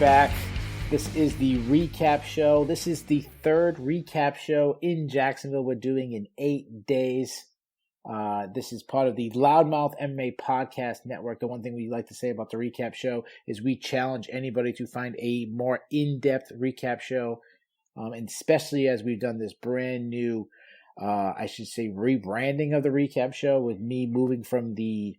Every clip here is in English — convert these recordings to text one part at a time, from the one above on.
back. This is the recap show. This is the third recap show in Jacksonville we're doing in 8 days. This is part of the Loudmouth MMA Podcast Network. The one thing we like to say about the recap show is we challenge anybody to find a more in-depth recap show, and especially as we've done this brand new, rebranding of the recap show with me moving from the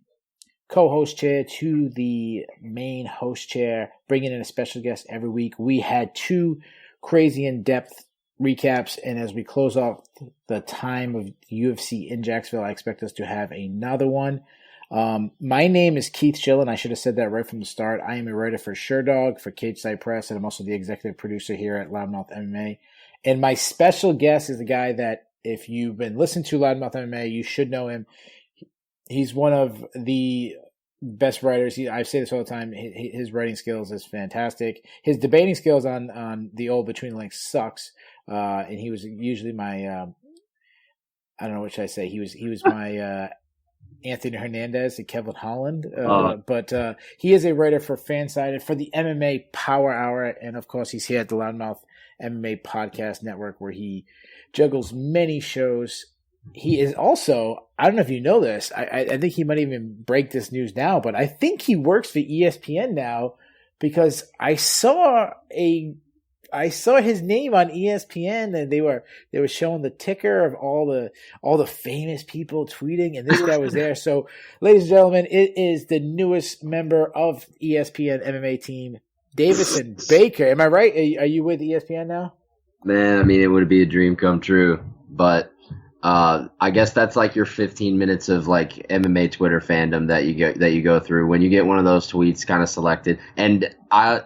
co-host chair to the main host chair, bringing in a special guest every week. We had 2 crazy in-depth recaps, and as we close off the time of UFC in Jacksonville, I expect us to have another one. My name is Keith Shillan. I should have said that right from the start. I am a writer for SureDog, for Cage Side Press, and I'm also the executive producer here at Loudmouth MMA. And my special guest is a guy that, if you've been listening to Loudmouth MMA, you should know him. He's one of the best writers. I say this all the time. His writing skills is fantastic. His debating skills on the old Between the Links sucks. And he was usually my, I don't know what should I say. He was my Anthony Hernandez and Kevin Holland. But he is a writer for Fansided, for the MMA Power Hour, and of course he's here at the Loudmouth MMA Podcast Network, where he juggles many shows. He is also, I don't know if you know this, I think he might even break this news now, but I think he works for ESPN now, because I saw his name on ESPN, and they were showing the ticker of all the famous people tweeting, and this guy was there. So, ladies and gentlemen, it is the newest member of ESPN MMA team, Davidson Baker. Am I right? Are you with ESPN now? Man, I mean, it would be a dream come true, but I guess that's like your 15 minutes of like MMA Twitter fandom that you go through when you get one of those tweets kind of selected. And I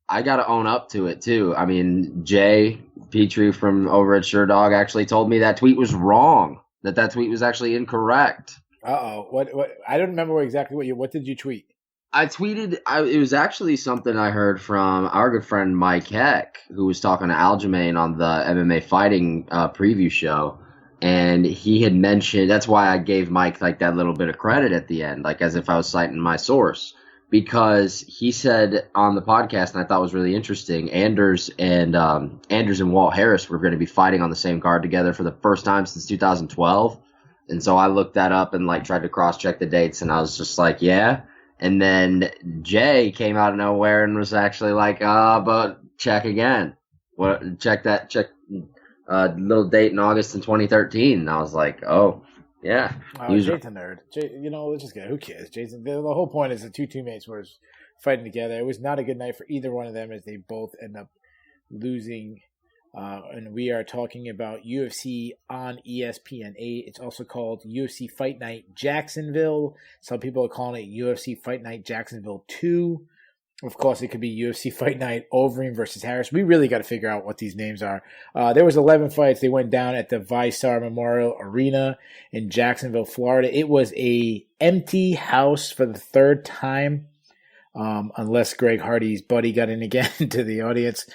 got to own up to it too. I mean, Jay Petrie from over at SureDog actually told me that tweet was wrong. That tweet was actually incorrect. What? I don't remember exactly what did you tweet? I tweeted. It was actually something I heard from our good friend Mike Heck, who was talking to Aljamain on the MMA fighting preview show. And he had mentioned, that's why I gave Mike like that little bit of credit at the end, like as if I was citing my source, because he said on the podcast, and I thought was really interesting, Anders and Walt Harris were going to be fighting on the same card together for the first time since 2012. And so I looked that up and like tried to cross check the dates, and I was just like, yeah. And then Jay came out of nowhere and was actually like, but check again. Check little date in August in 2013. And I was like, oh, yeah. Jay's a nerd. Let's just get, who cares? Jason, the whole point is the two teammates were fighting together. It was not a good night for either one of them, as they both end up losing. And we are talking about UFC on ESPN 8. It's also called UFC Fight Night Jacksonville. Some people are calling it UFC Fight Night Jacksonville 2. Of course, it could be UFC Fight Night Overeem versus Harris. We really got to figure out what these names are. There was 11 fights. They went down at the Vistar Memorial Arena in Jacksonville, Florida. It was a empty house for the third time, unless Greg Hardy's buddy got in again to the audience.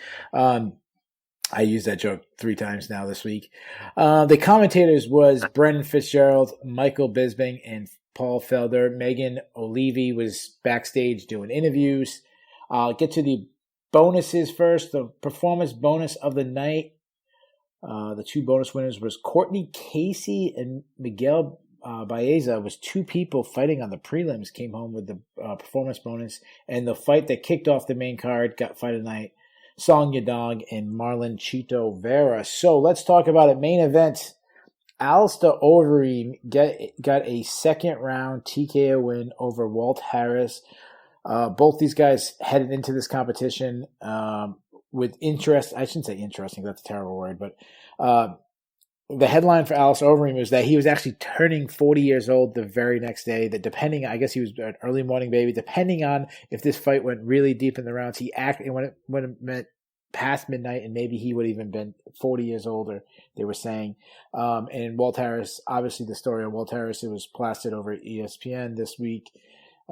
I used that joke 3 times now this week. The commentators was Brendan Fitzgerald, Michael Bisping, and Paul Felder. Megan O'Leary was backstage doing interviews. I'll get to the bonuses first. The performance bonus of the night. The 2 bonus winners was Courtney Casey and Miguel Baeza. Was 2 people fighting on the prelims came home with the performance bonus. And the fight that kicked off the main card got fight of the night, Song Yadong and Marlon Chito Vera. So let's talk about it. Main event. Alistair Overeem got a second round TKO win over Walt Harris. Both these guys headed into this competition with interest. I shouldn't say interesting. That's a terrible word. But the headline for Alistair Overeem was that he was actually turning 40 years old the very next day. That depending, I guess he was an early morning baby. Depending on if this fight went really deep in the rounds, he acted when it meant past midnight, and maybe he would have even been 40 years older, they were saying. And Walt Harris, obviously the story of Walt Harris, it was plastered over at ESPN this week.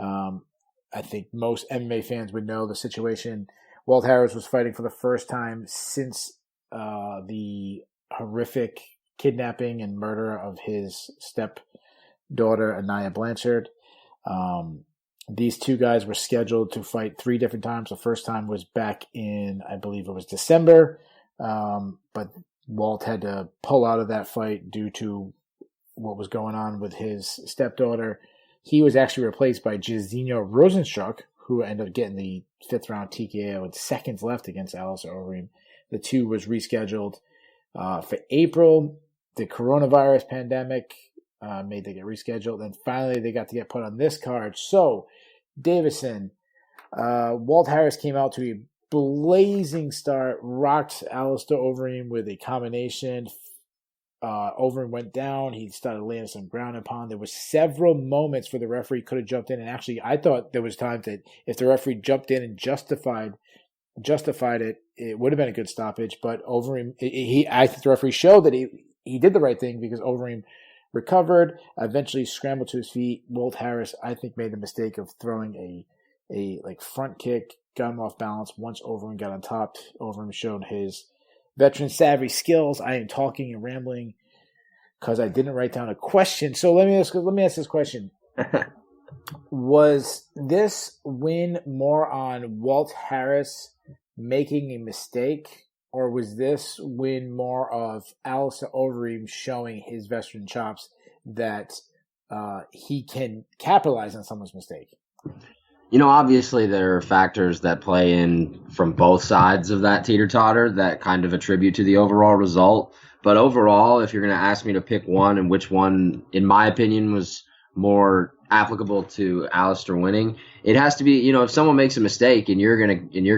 I think most MMA fans would know the situation. Walt Harris was fighting for the first time since the horrific kidnapping and murder of his stepdaughter, Anaya Blanchard. These two guys were scheduled to fight 3 different times. The first time was back in, I believe it was December, but Walt had to pull out of that fight due to what was going on with his stepdaughter. He was actually replaced by Jairzinho Rosenstruck, who ended up getting the 5th round TKO with seconds left against Alistair Overeem. The 2 was rescheduled for April. The coronavirus pandemic made they get rescheduled. And finally, they got to get put on this card. So, Davidson, Walt Harris came out to a blazing start, rocked Alistair Overeem with a combination. Overeem went down. He started laying some ground and pound. There were several moments where the referee could have jumped in. And actually, I thought there was times that if the referee jumped in and justified it, it would have been a good stoppage. But Overeem, I think the referee showed that he did the right thing because Overeem recovered, eventually scrambled to his feet. Walt Harris, I think, made the mistake of throwing a front kick, got him off balance. Once Overeem got on top, Overeem showed his veteran savvy skills. I am talking and rambling because I didn't write down a question. So let me ask this question. Was this win more on Walt Harris making a mistake, or was this win more of Alistair Overeem showing his veteran chops that he can capitalize on someone's mistake? Obviously there are factors that play in from both sides of that teeter-totter that kind of attribute to the overall result. But overall, if you're going to ask me to pick one and which one, in my opinion, was more applicable to Alistair winning, it has to be, if someone makes a mistake and you're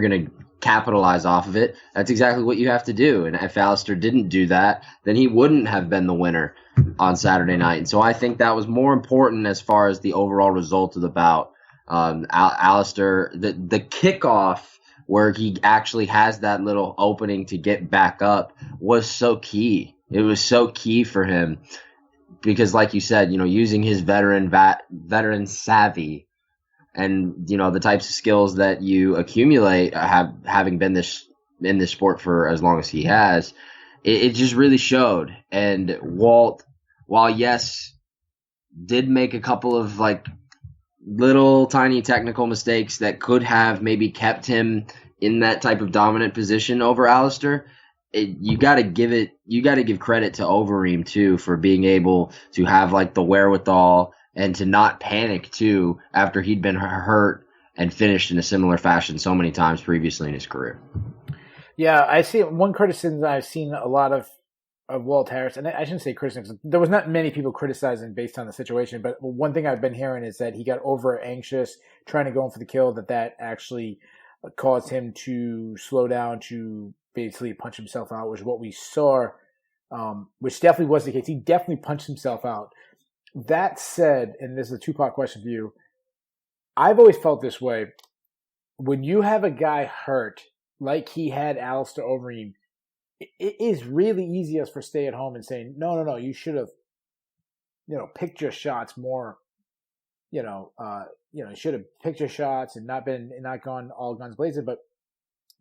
gonna capitalize off of it, that's exactly what you have to do. And if Alistair didn't do that, then he wouldn't have been the winner on Saturday night. And so I think that was more important as far as the overall result of the bout. Alistair, the kickoff where he actually has that little opening to get back up was so key. It was so key for him because, like you said, using his veteran savvy and the types of skills that you accumulate having been in this sport for as long as he has, it just really showed. And Walt, while yes, did make a couple of little tiny technical mistakes that could have maybe kept him in that type of dominant position over Alistair, you got to give credit to Overeem too for being able to have the wherewithal and to not panic too after he'd been hurt and finished in a similar fashion so many times previously in his career. Yeah, I see one criticism that I've seen a lot of Walt Harris, and I shouldn't say criticism. There was not many people criticizing based on the situation, but one thing I've been hearing is that he got over anxious trying to go in for the kill, that actually caused him to slow down, to basically punch himself out, which is what we saw, which definitely was the case. He definitely punched himself out. That said, and this is a 2-part question for you, I've always felt this way. When you have a guy hurt, like he had Alistair Overeem, it is really easy for stay at home and saying, no, you should have, picked your shots more, you should have picked your shots and not gone all guns blazing. But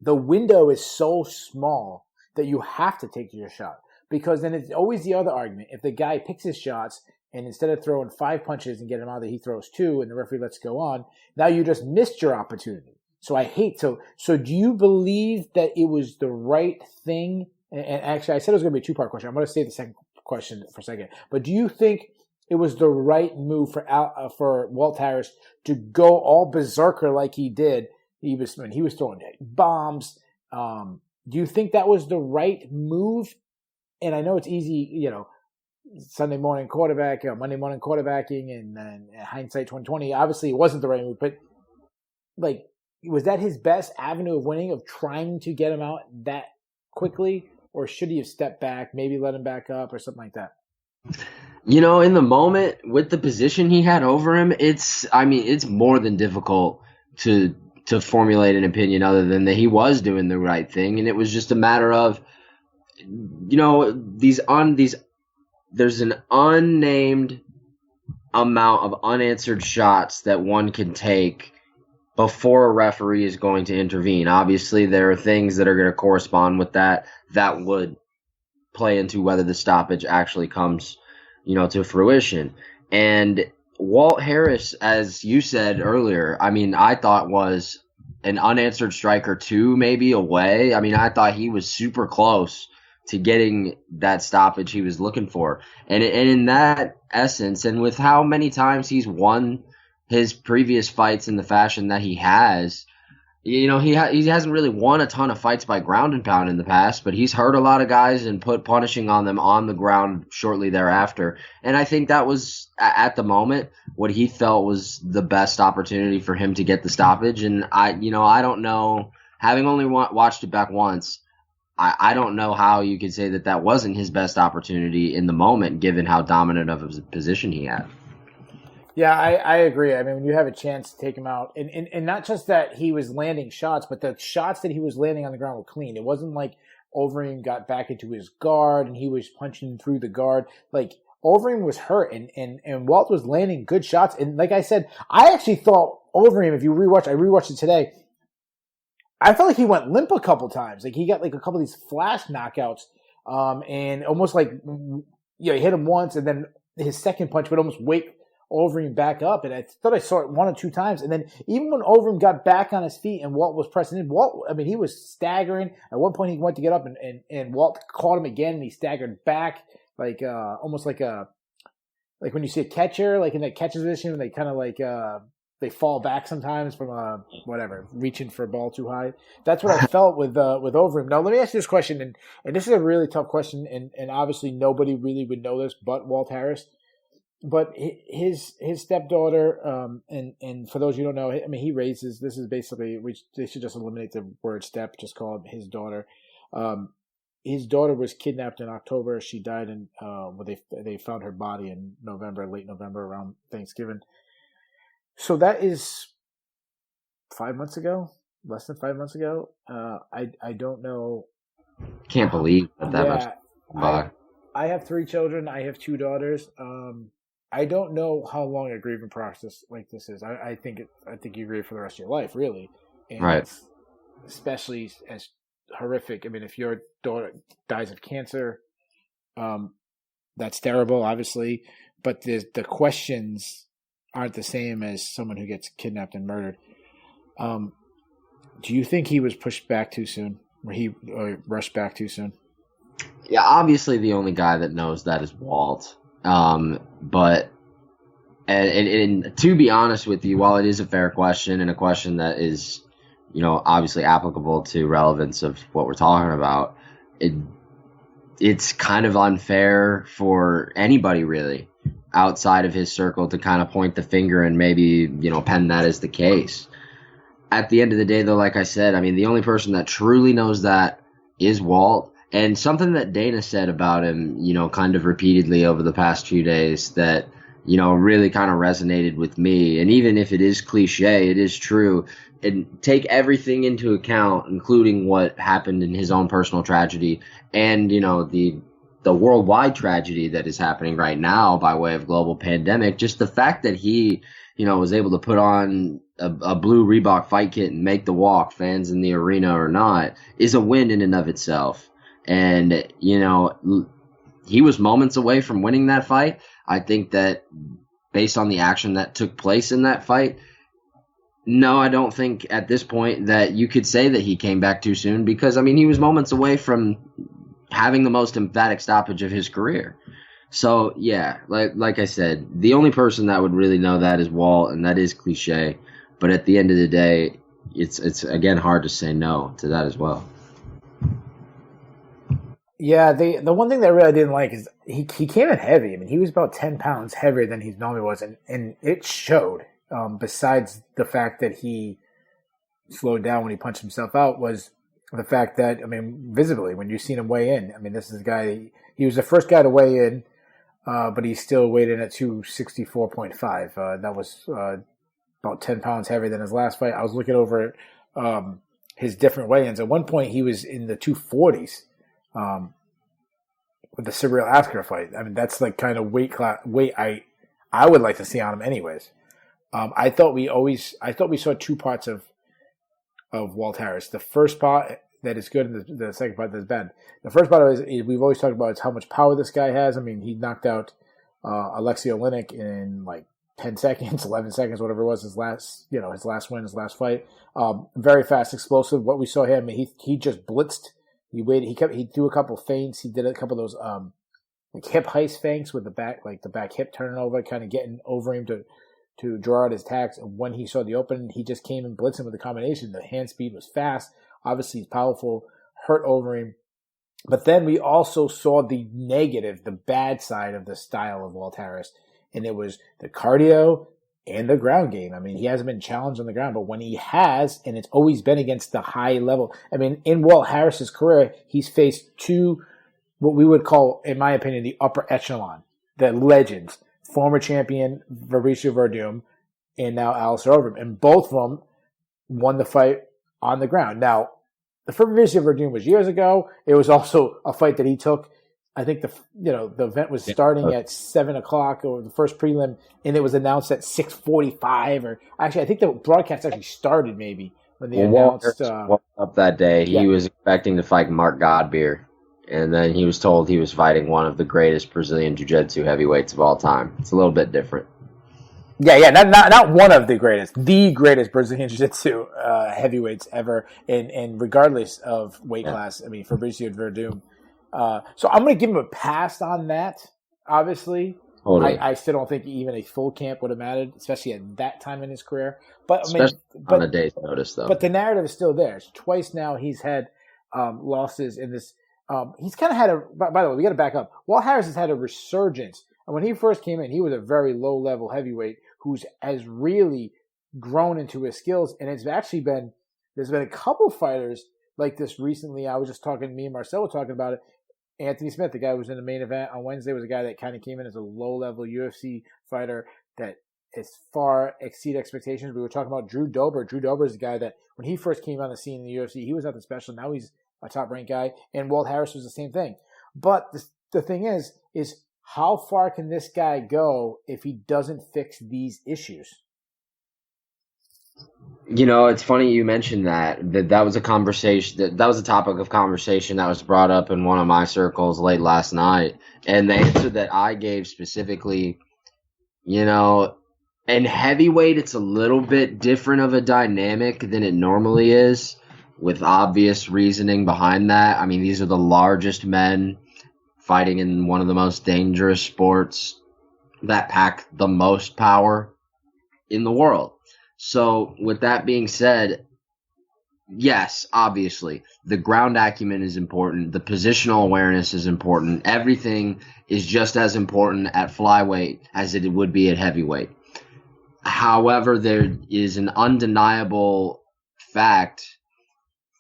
the window is so small that you have to take your shot, because then it's always the other argument. If the guy picks his shots and instead of throwing 5 punches and get him out, that he throws 2 and the referee lets go on, now you just missed your opportunity. So so do you believe that it was the right thing? And actually, I said it was going to be a 2-part question. I'm going to save the second question for a second. But do you think it was the right move for Walt Harris to go all berserker like he did? He was throwing bombs. Do you think that was the right move? And I know it's easy, Sunday morning quarterback, Monday morning quarterbacking, and hindsight 2020. Obviously, it wasn't the right move, but was that his best avenue of winning, of trying to get him out that quickly, or should he have stepped back, maybe let him back up or something like that? In the moment with the position he had over him, it's more than difficult to formulate an opinion other than that he was doing the right thing, and it was just a matter of there's an unnamed amount of unanswered shots that one can take before a referee is going to intervene. Obviously, there are things that are going to correspond with that would play into whether the stoppage actually comes, to fruition. And Walt Harris, as you said earlier, I mean, I thought was an unanswered strike or two maybe away. I mean, I thought he was super close to getting that stoppage he was looking for. And in that essence, and with how many times he's won his previous fights in the fashion that he has, he hasn't really won a ton of fights by ground and pound in the past, but he's hurt a lot of guys and put punishing on them on the ground shortly thereafter. And I think that was, at the moment, what he felt was the best opportunity for him to get the stoppage. And I don't know, having only watched it back once, I don't know how you could say that that wasn't his best opportunity in the moment, given how dominant of a position he had. Yeah, I agree. I mean, when you have a chance to take him out, and not just that he was landing shots, but the shots that he was landing on the ground were clean. It wasn't like Overeem got back into his guard and he was punching through the guard. Like, Overeem was hurt, and Walt was landing good shots. And like I said, I actually thought Overeem, if you I rewatched it today, I felt like he went limp a couple times. Like, he got like a couple of these flash knockouts, and almost like, he hit him once, and then his second punch would almost wake Overeem back up, and I thought I saw it one or two times. And then even when Overeem got back on his feet and Walt was pressing in, he was staggering. At one point, he went to get up, and Walt caught him again, and he staggered back, like almost like when you see a catcher, like in that catcher's position, they kind of like they fall back sometimes from reaching for a ball too high. That's what I felt with Overeem. Now, let me ask you this question, and this is a really tough question, and obviously nobody really would know this but Walt Harris. But his stepdaughter, and for those who don't know, I mean, he raises. This is basically, they should just eliminate the word step, just call him his daughter. His daughter was kidnapped in October. She died in they found her body in late November, around Thanksgiving. So that is 5 months ago, less than 5 months ago. I don't know. Can't believe that much. I have 3 children. I have 2 daughters. I don't know how long a grieving process like this is. I think you grieve for the rest of your life, really. And right. Especially as horrific. I mean, if your daughter dies of cancer, that's terrible, obviously. But the questions aren't the same as someone who gets kidnapped and murdered. Do you think he was pushed back too soon, or rushed back too soon? Yeah, obviously the only guy that knows that is Walt. But to be honest with you, while it is a fair question and a question that is, obviously applicable to relevance of what we're talking about, it's kind of unfair for anybody really outside of his circle to kind of point the finger and maybe, pen that as the case. At the end of the day, though, like I said, I mean, the only person that truly knows that is Walt. And something that Dana said about him, kind of repeatedly over the past few days that, really kind of resonated with me. And even if it is cliche, it is true. And take everything into account, including what happened in his own personal tragedy and, the worldwide tragedy that is happening right now by way of global pandemic. Just the fact that he, was able to put on a blue Reebok fight kit and make the walk, fans in the arena or not, is a win in and of itself. And, he was moments away from winning that fight. I think that based on the action that took place in that fight, no, I don't think at this point that you could say that he came back too soon because, I mean, he was moments away from having the most emphatic stoppage of his career. So, yeah, like I said, the only person that would really know that is Walt, and that is cliche. But at the end of the day, it's again hard to say no to that as well. Yeah, the one thing that I really didn't like is he came in heavy. I mean, he was about 10 pounds heavier than he normally was, and it showed. Besides the fact that he slowed down when he punched himself out, was the fact that, I mean, visibly, when you've seen him weigh in, I mean, this is a guy, he was the first guy to weigh in, but he still weighed in at 264.5. That was about 10 pounds heavier than his last fight. I was looking over his different weigh-ins. At one point, he was in the 240s. With the Cyril Asker fight. I mean, that's like kind of weight I would like to see on him anyways. I thought we saw 2 parts of Walt Harris. The first part that is good and the second part that is bad. The first part is we've always talked about is how much power this guy has. I mean, he knocked out Alexei Oleinik in like 10 seconds, 11 seconds, whatever it was, his last win, his last fight. Very fast, explosive. What we saw him, he just blitzed. He waited. He threw a couple feints. He did a couple of those like hip heist feints with the back hip turning over, kind of getting Overeem to draw out his attacks. And when he saw the opening, he just came and blitzed him with the combination. The hand speed was fast. Obviously, he's powerful. Hurt Overeem. But then we also saw the negative, the bad side of the style of Walt Harris. And it was the cardio and the ground game. I mean, he hasn't been challenged on the ground, but when he has, and it's always been against the high level. I mean, in Walt Harris's career, he's faced two, what we would call, in my opinion, the upper echelon, the legends, former champion Fabricio Verdum and now Alistair Overeem. And both of them won the fight on the ground. Now, the Fabricio Verdum was years ago. It was also a fight that he took. I think the event was starting at 7:00 or the first prelim, and it was announced at 6:45. Or actually, I think the broadcast actually started maybe when they announced. Up that day, he was expecting to fight Mark Godbeer, and then he was told he was fighting one of the greatest Brazilian Jiu-Jitsu heavyweights of all time. It's a little bit different. Yeah, not one of the greatest Brazilian Jiu-Jitsu heavyweights ever, and regardless of weight class. I mean, Fabricio Verdum. So I'm going to give him a pass on that, obviously. Totally. I still don't think even a full camp would have mattered, especially at that time in his career. But on a day's notice, though. But the narrative is still there. Twice now he's had losses in this. He's kind of had a. By the way, we got to back up. Walt Harris has had a resurgence, and when he first came in, he was a very low-level heavyweight has really grown into his skills, and it's actually been. There's been a couple fighters like this recently. I was just talking. Me and Marcel were talking about it. Anthony Smith, the guy who was in the main event on Wednesday, was a guy that kind of came in as a low-level UFC fighter that has far exceeded expectations. We were talking about Drew Dober. Drew Dober is the guy that when he first came on the scene in the UFC, he was nothing special. Now he's a top-ranked guy, and Walt Harris was the same thing. But the thing is how far can this guy go if he doesn't fix these issues? You know, it's funny you mentioned that was a conversation that was a topic of conversation that was brought up in one of my circles late last night. And the answer that I gave specifically, you know, in heavyweight, it's a little bit different of a dynamic than it normally is, with obvious reasoning behind that. I mean, these are the largest men fighting in one of the most dangerous sports that pack the most power in the world. So with that being said, yes, obviously, the ground acumen is important. The positional awareness is important. Everything is just as important at flyweight as it would be at heavyweight. However, there is an undeniable fact,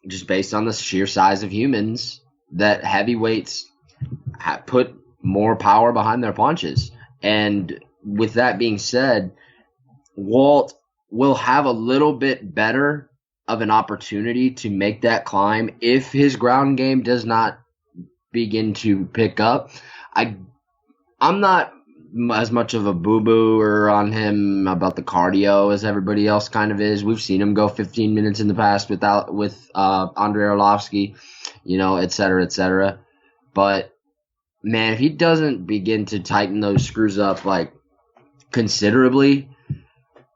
just based on the sheer size of humans, that heavyweights put more power behind their punches. And with that being said, Walt will have a little bit better of an opportunity to make that climb if his ground game does not begin to pick up. I'm not as much of a boo-booer on him about the cardio as everybody else kind of is. We've seen him go 15 minutes in the past with Andrei Arlovsky, you know, et cetera, et cetera. But, man, if he doesn't begin to tighten those screws up, like, considerably,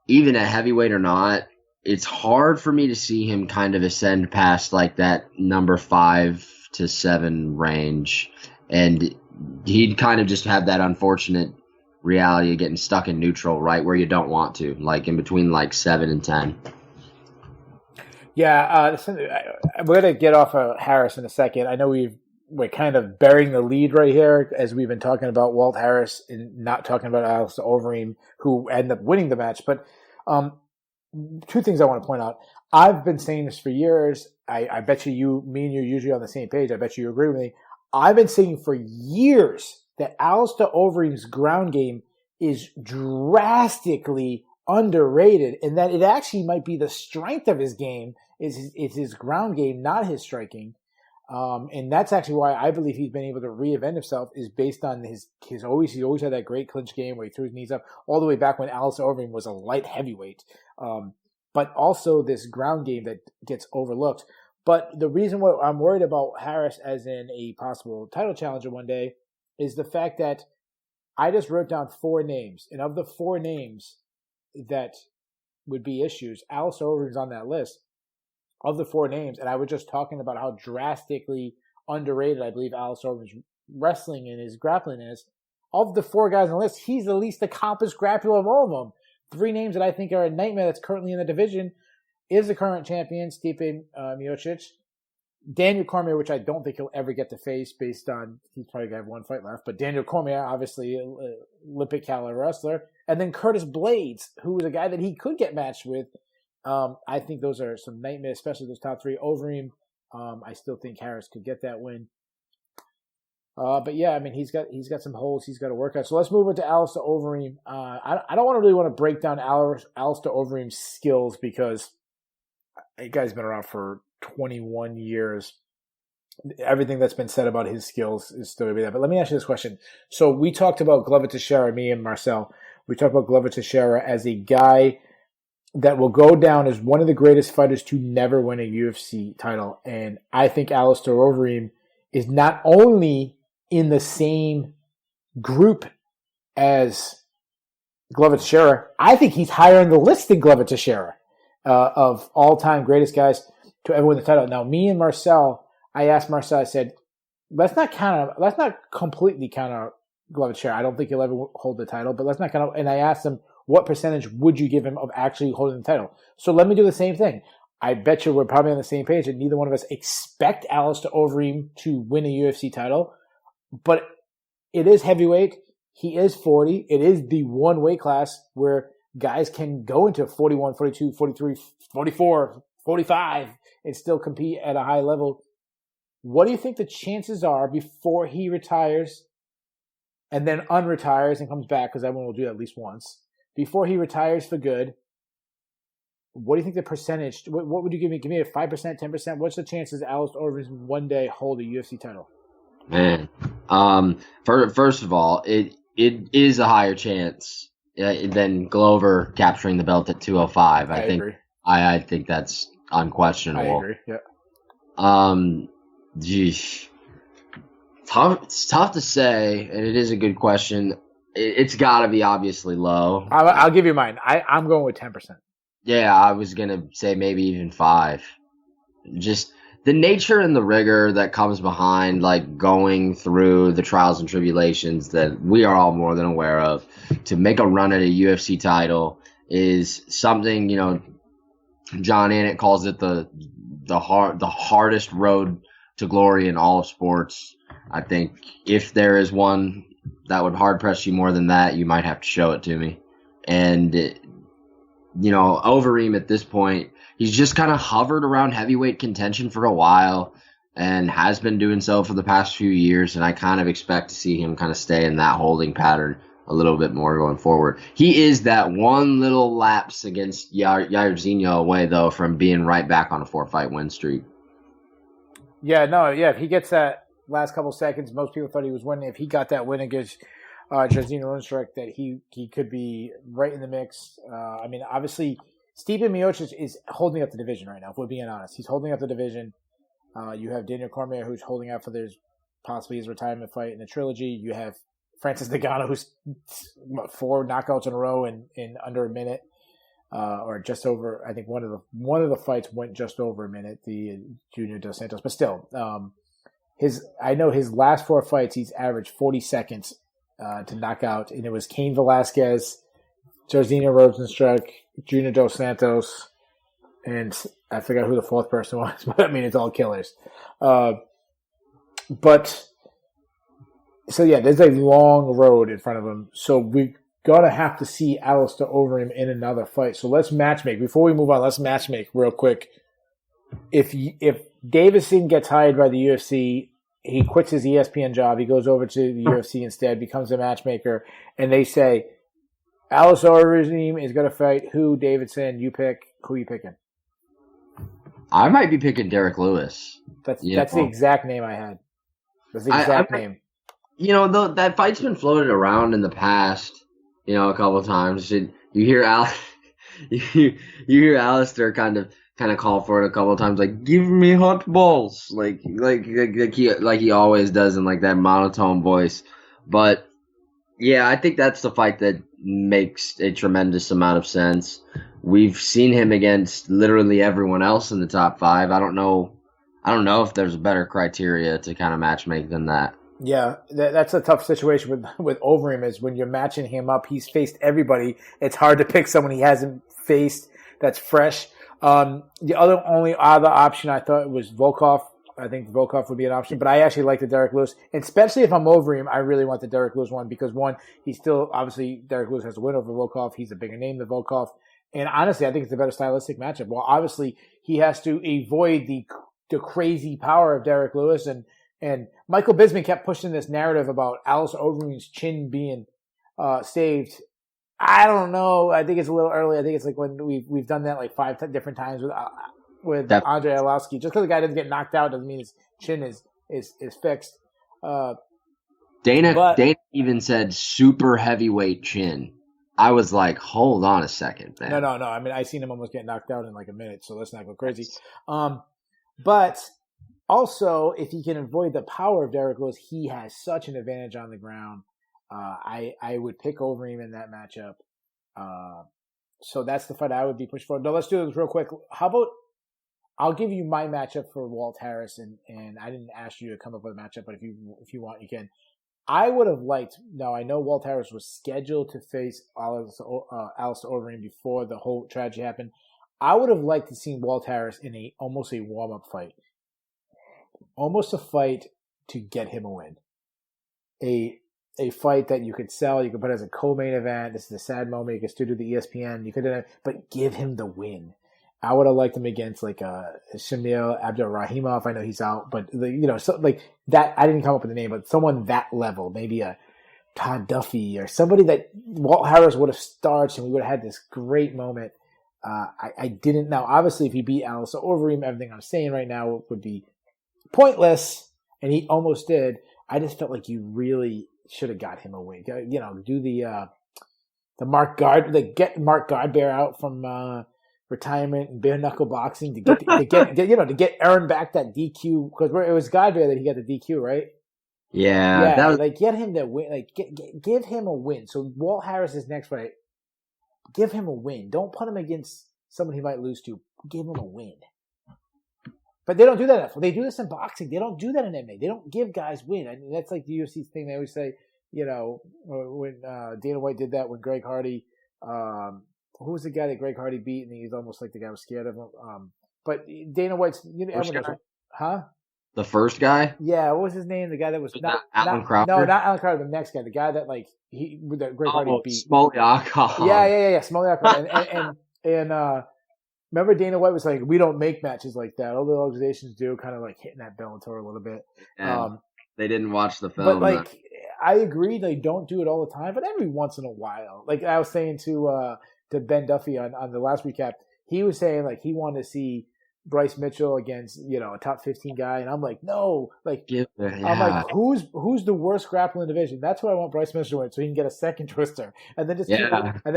even at heavyweight or not, it's hard for me to see him kind of ascend past like that number 5 to 7 range. And he'd kind of just have that unfortunate reality of getting stuck in neutral, right where you don't want to, like in between like 7 and 10. Yeah, we're going to get off of Harris in a second. I know we're kind of burying the lead right here as we've been talking about Walt Harris and not talking about Alistair Overeem, who ended up winning the match. But two things I want to point out. I've been saying this for years. I bet me and you are usually on the same page. I bet you agree with me. I've been saying for years that Alistair Overeem's ground game is drastically underrated, and that it actually might be the strength of his game is his ground game, not his striking. And that's actually why I believe he's been able to reinvent himself, is based on he always had that great clinch game where he threw his knees up all the way back when Alistair Overeem was a light heavyweight. But also this ground game that gets overlooked. But the reason why I'm worried about Harris as in a possible title challenger one day is the fact that I just wrote down 4 names, and of the 4 names that would be issues, Alistair Overeem's on that list. Of the 4 names, and I was just talking about how drastically underrated I believe Alistair Overeem's wrestling and his grappling is. Of the 4 guys on the list, he's the least accomplished grappler of all of them. 3 names that I think are a nightmare that's currently in the division is the current champion, Stipe Miocic. Daniel Cormier, which I don't think he'll ever get to face based on he's probably going to have 1 fight left. But Daniel Cormier, obviously, Olympic caliber wrestler. And then Curtis Blades, who was a guy that he could get matched with. I think those are some nightmares, especially those top 3. Overeem, I still think Harris could get that win. But yeah, I mean, he's got some holes he's got to work out. So let's move on to Alistair Overeem. I don't really want to break down Alistair Overeem's skills because the guy's been around for 21 years. Everything that's been said about his skills is still going to be there. But let me ask you this question. So we talked about Glover Teixeira, me and Marcel. We talked about Glover Teixeira as a guy that will go down as one of the greatest fighters to never win a UFC title. And I think Alistair Overeem is not only in the same group as Glover Teixeira, I think he's higher on the list than Glover Teixeira of all-time greatest guys to ever win the title. Now, me and Marcel, I asked Marcel, I said, let's not completely count out Glover Teixeira. I don't think he'll ever hold the title, but let's not count out. And I asked him, what percentage would you give him of actually holding the title? So let me do the same thing. I bet you we're probably on the same page that neither one of us expect Alistair Overeem to win a UFC title, but it is heavyweight. He is 40. It is the one weight class where guys can go into 41, 42, 43, 44, 45 and still compete at a high level. What do you think the chances are before he retires and then unretires and comes back, because everyone will do that at least once, before he retires for good? What do you think the percentage, what would you give me? Give me a 5%, 10%? What's the chances Alistair Overeem one day hold a UFC title? Man, first of all, it is a higher chance than Glover capturing the belt at 205. I think agree. I think that's unquestionable. I agree. Yeah. Geez, it's tough to say, and it is a good question. It's got to be obviously low. I'll give you mine. I'm going with 10%. Yeah, I was gonna say maybe even 5. Just the nature and the rigor that comes behind, like, going through the trials and tribulations that we are all more than aware of to make a run at a UFC title is something, you know, John Anik calls it the hardest road to glory in all of sports. I think if there is one that would hard press you more than that, you might have to show it to me. And you know, Overeem at this point, he's just kind of hovered around heavyweight contention for a while and has been doing so for the past few years, and I kind of expect to see him kind of stay in that holding pattern a little bit more going forward. He is that one little lapse against Jairzinho away, though, from being right back on a 4-fight win streak. If he gets that last couple seconds, most people thought he was winning. If he got that win against Jairzinho Rozenstruik, that he could be right in the mix. I mean, obviously, Stipe Miocic is holding up the division right now, if we're being honest. He's holding up the division. You have Daniel Cormier, who's holding out for possibly his retirement fight in the trilogy. You have Francis Ngannou, who's 4 knockouts in a row in under a minute, or just over. I think one of the fights went just over a minute, the Junior Dos Santos. But still, I know his last 4 fights, he's averaged 40 seconds to knock out, and it was Cain Velasquez, Jairzinho Rozenstruik, Junior Dos Santos, and I forgot who the 4th person was, but I mean, it's all killers. There's a long road in front of him, so we're going to have to see Alistair Overeem in another fight. So let's matchmake. Before we move on, let's matchmake real quick. If Davidson gets hired by the UFC, he quits his ESPN job, he goes over to the UFC instead, becomes a matchmaker, and they say, Alistair Overeem is going to fight who, Davidson, you pick. Who are you picking? I might be picking Derek Lewis. That's the exact name I had. That's the exact name. You know, that fight's been floated around in the past, you know, a couple of times. You hear you hear Alistair kind of call for it a couple of times, like, give me hot balls, like he always does in like that monotone voice. But Yeah, I think that's the fight that makes a tremendous amount of sense. We've seen him against literally everyone else in the top five. I don't know. I don't know if there's a better criteria to kind of matchmake than that. Yeah, that's a tough situation with Overeem is when you're matching him up. He's faced everybody. It's hard to pick someone he hasn't faced that's fresh. The only other option I thought was Volkov. I think Volkov would be an option, but I actually like the Derek Lewis, and especially if I'm Overeem, I really want the Derek Lewis one because one, he's still obviously Derek Lewis has to win over Volkov. He's a bigger name than Volkov, and honestly, I think it's a better stylistic matchup. Well, obviously, he has to avoid the crazy power of Derek Lewis and Michael Bisping kept pushing this narrative about Alistair Overeem's chin being saved. I don't know. I think it's a little early. I think it's like when we've done that like five different times with Andre Arlovski. Just because the guy doesn't get knocked out doesn't mean his chin is fixed. Dana even said super heavyweight chin. I was like, hold on a second, man. No. I mean, I seen him almost get knocked out in like a minute, so let's not go crazy. But also, if he can avoid the power of Derek Lewis, he has such an advantage on the ground. I would pick Overeem in that matchup. So that's the fight I would be pushed for. No, let's do this real quick. How about I'll give you my matchup for Walt Harris, and I didn't ask you to come up with a matchup, but if you want, you can. I would have liked. Now I know Walt Harris was scheduled to face Alistair Overeem before the whole tragedy happened. I would have liked to see Walt Harris in almost a warm up fight. Almost a fight to get him a win. A fight that you could sell, you could put as a co-main event. This is a sad moment. You could still do the ESPN. You could, but give him the win. I would have liked him against like Shamil Abdurrahimov. I know he's out, but so like that. I didn't come up with the name, but someone that level, maybe a Todd Duffy or somebody that Walt Harris would have starched, and we would have had this great moment. I didn't. Now, obviously, if he beat Alistair Overeem, everything I'm saying right now would be pointless, and he almost did. I just felt like you really should have got him a win. Do the Mark Guard, get Mark Gardbear out from retirement and bare knuckle boxing to get Aaron back that DQ because it was Gardbear that he got the DQ, right? Yeah, like get him that win, like give him a win. So Walt Harris's next fight, give him a win. Don't put him against someone he might lose to. Give him a win. But they don't do that enough. They do this in boxing. They don't do that in MMA. They don't give guys win. I mean, that's like the UFC thing. They always say, when Dana White did that when Greg Hardy, who was the guy that Greg Hardy beat, and he's almost like the guy was scared of him. But Dana White's, huh? The first guy? Yeah, what was his name? The guy that was not Alan Crawford. No, not Alan Crawford. The next guy, the guy that that Greg Hardy beat. Smolyak. Yeah, Smolyak. and remember Dana White was like, we don't make matches like that. All the organizations do, kind of like hitting that Bellator a little bit. They didn't watch the film. But like, I agree they don't do it all the time, but every once in a while. Like I was saying to Ben Duffy on the last recap, he was saying like he wanted to see Bryce Mitchell against a top 15 guy, and I'm like, no, like I'm like, who's the worst grappler in the division? That's what I want Bryce Mitchell to win, so he can get a second twister, and then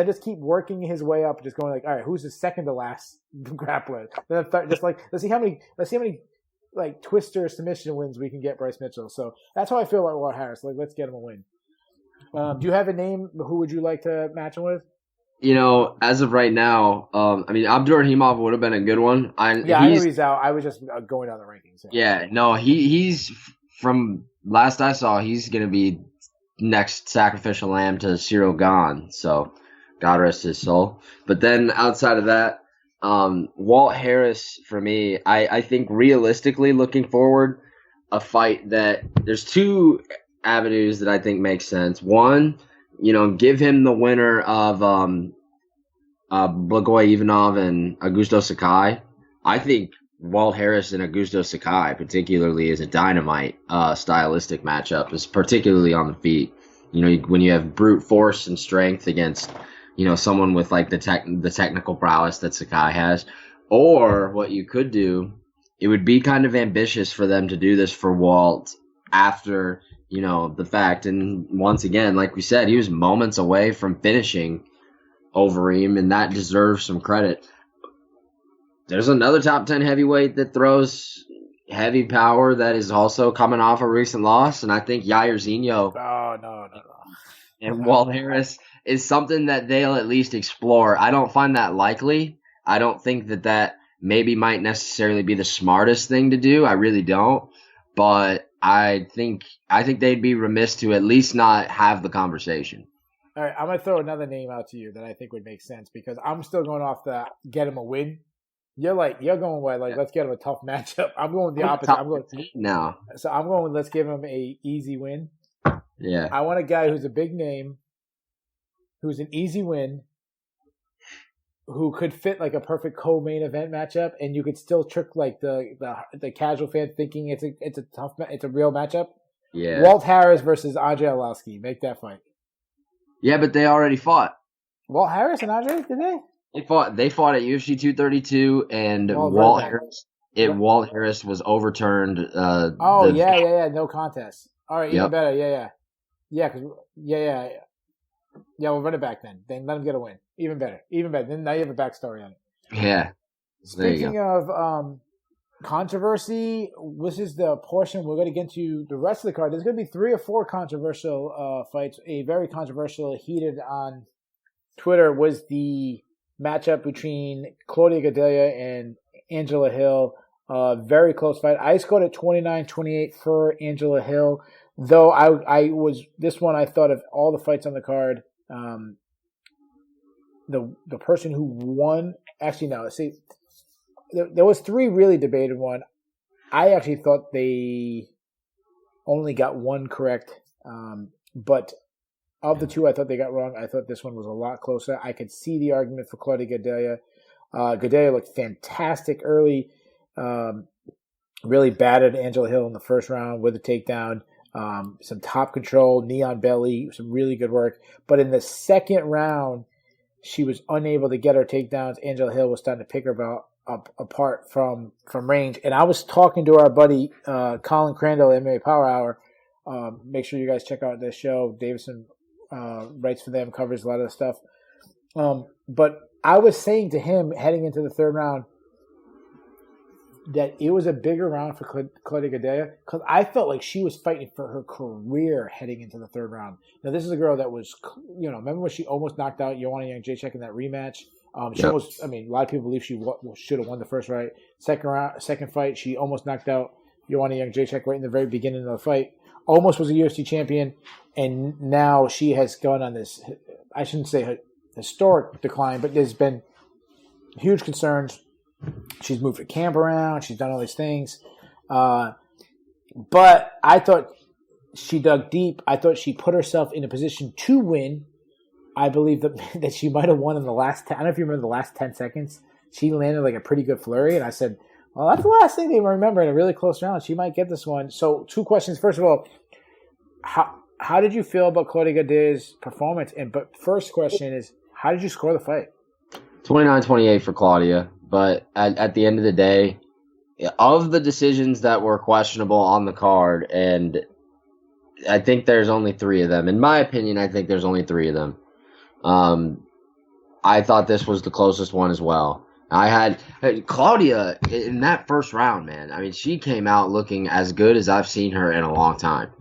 just keep working his way up, just going like, all right, who's the second to last grappler? Then just like let's see how many like twister submission wins we can get Bryce Mitchell. So that's how I feel about Walt Harris. Like, let's get him a win. Do you have a name? Who would you like to match him with? As of right now, Abdurrahimov would have been a good one. I know he's out. I was just going down the rankings. He's from last I saw, he's going to be next sacrificial lamb to Cyril Gahn. So God rest his soul. But then outside of that, Walt Harris for me, I think realistically looking forward, a fight that there's two avenues that I think make sense. One, give him the winner of Blagoy Ivanov and Augusto Sakai. I think Walt Harris and Augusto Sakai particularly is a dynamite stylistic matchup, is particularly on the feet. When you have brute force and strength against someone with like the technical prowess that Sakai has. Or what you could do, it would be kind of ambitious for them to do this for Walt after the fact. And once again, like we said, he was moments away from finishing Overeem, and that deserves some credit. There's another top 10 heavyweight that throws heavy power that is also coming off a recent loss, and I think Yair Zinho. Oh, no. and Walt Harris is something that they'll at least explore. I don't find that likely. I don't think that maybe might necessarily be the smartest thing to do. I really don't. But I think they'd be remiss to at least not have the conversation. All right, I'm gonna throw another name out to you that I think would make sense because I'm still going off the get him a win. You're going with let's get him a tough matchup. I'm going the opposite. I'm going now. So I'm going with let's give him a easy win. Yeah. I want a guy who's a big name, who's an easy win, who could fit like a perfect co-main event matchup, and you could still trick like the casual fan thinking it's a real matchup. Yeah. Walt Harris versus Andre Arlovski. Make that fight. Yeah, but they already fought. Walt Harris and Andre, did they? They fought at UFC 232, and Walt Harris was overturned. No contest. All right, even better. Yeah. We'll run it back then. Then let him get a win. Even better. Then now you have a backstory on it. Yeah. Speaking of controversy, this is the portion we're going to get to the rest of the card. There's going to be 3 or 4 controversial fights. A very controversial, heated on Twitter was the matchup between Claudia Gadelha and Angela Hill. Very close fight. I scored at 29-28 for Angela Hill. Though I was this one, I thought of all the fights on the card, the person who won. Actually, no. See, there was 3 really debated one. I actually thought they only got one correct, but of the 2, I thought they got wrong. I thought this one was a lot closer. I could see the argument for Claudia Gadelha. Gadelha looked fantastic early. Really battered Angela Hill in the first round with a takedown. Some top control, knee on belly, some really good work. But in the second round, she was unable to get her takedowns. Angela Hill was starting to pick her apart from range. And I was talking to our buddy Colin Crandall, MMA Power Hour. Make sure you guys check out this show. Davidson writes for them, covers a lot of the stuff. But I was saying to him heading into the third round that it was a bigger round for Claudia Gadelha because I felt like she was fighting for her career heading into the third round. Now, this is a girl that was, remember when she almost knocked out Joanna Jędrzejczyk in that rematch? A lot of people believe she should have won the first fight. Second fight, she almost knocked out Joanna Jędrzejczyk right in the very beginning of the fight. Almost was a UFC champion, and now she has gone on this, I shouldn't say historic decline, but there's been huge concerns. She's moved her camp around. She's done all these things. But I thought she dug deep. I thought she put herself in a position to win. I believe that she might have won in the last 10. I don't know if you remember the last 10 seconds. She landed like a pretty good flurry. And I said, well, that's the last thing they remember in a really close round. She might get this one. So 2 questions. First of all, how did you feel about Claudia Gadelha's performance? But first question is, how did you score the fight? 29-28 for Claudia. But at the end of the day, of the decisions that were questionable on the card, and I think there's only 3 of them. In my opinion, I think there's only 3 of them. I thought this was the closest one as well. I had Claudia in that first round, man. I mean, she came out looking as good as I've seen her in a long time.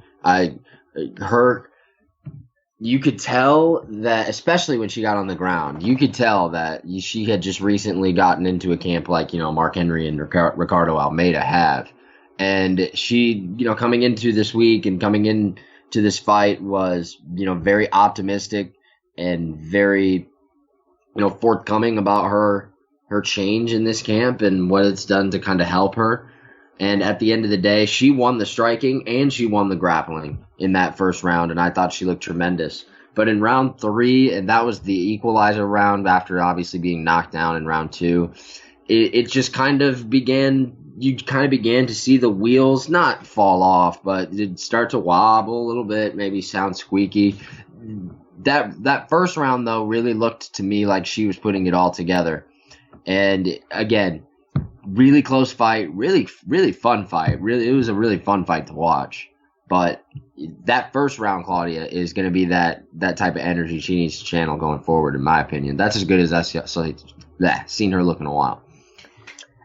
You could tell that, especially when she got on the ground, you could tell that she had just recently gotten into a camp like, Mark Henry and Ricardo Almeida have. And she, coming into this week and coming into this fight was, very optimistic and very, forthcoming about her change in this camp and what it's done to kind of help her. And at the end of the day, she won the striking and she won the grappling in that first round, and I thought she looked tremendous. But in round 3, and that was the equalizer round after obviously being knocked down in round 2, it just kind of began to see the wheels not fall off, but it start to wobble a little bit, maybe sound squeaky. That first round, though, really looked to me like she was putting it all together. And again, really close fight, really, really fun fight. It was a really fun fight to watch. But that first round, Claudia, is going to be that type of energy she needs to channel going forward, in my opinion. That's as good as I've seen her look in a while.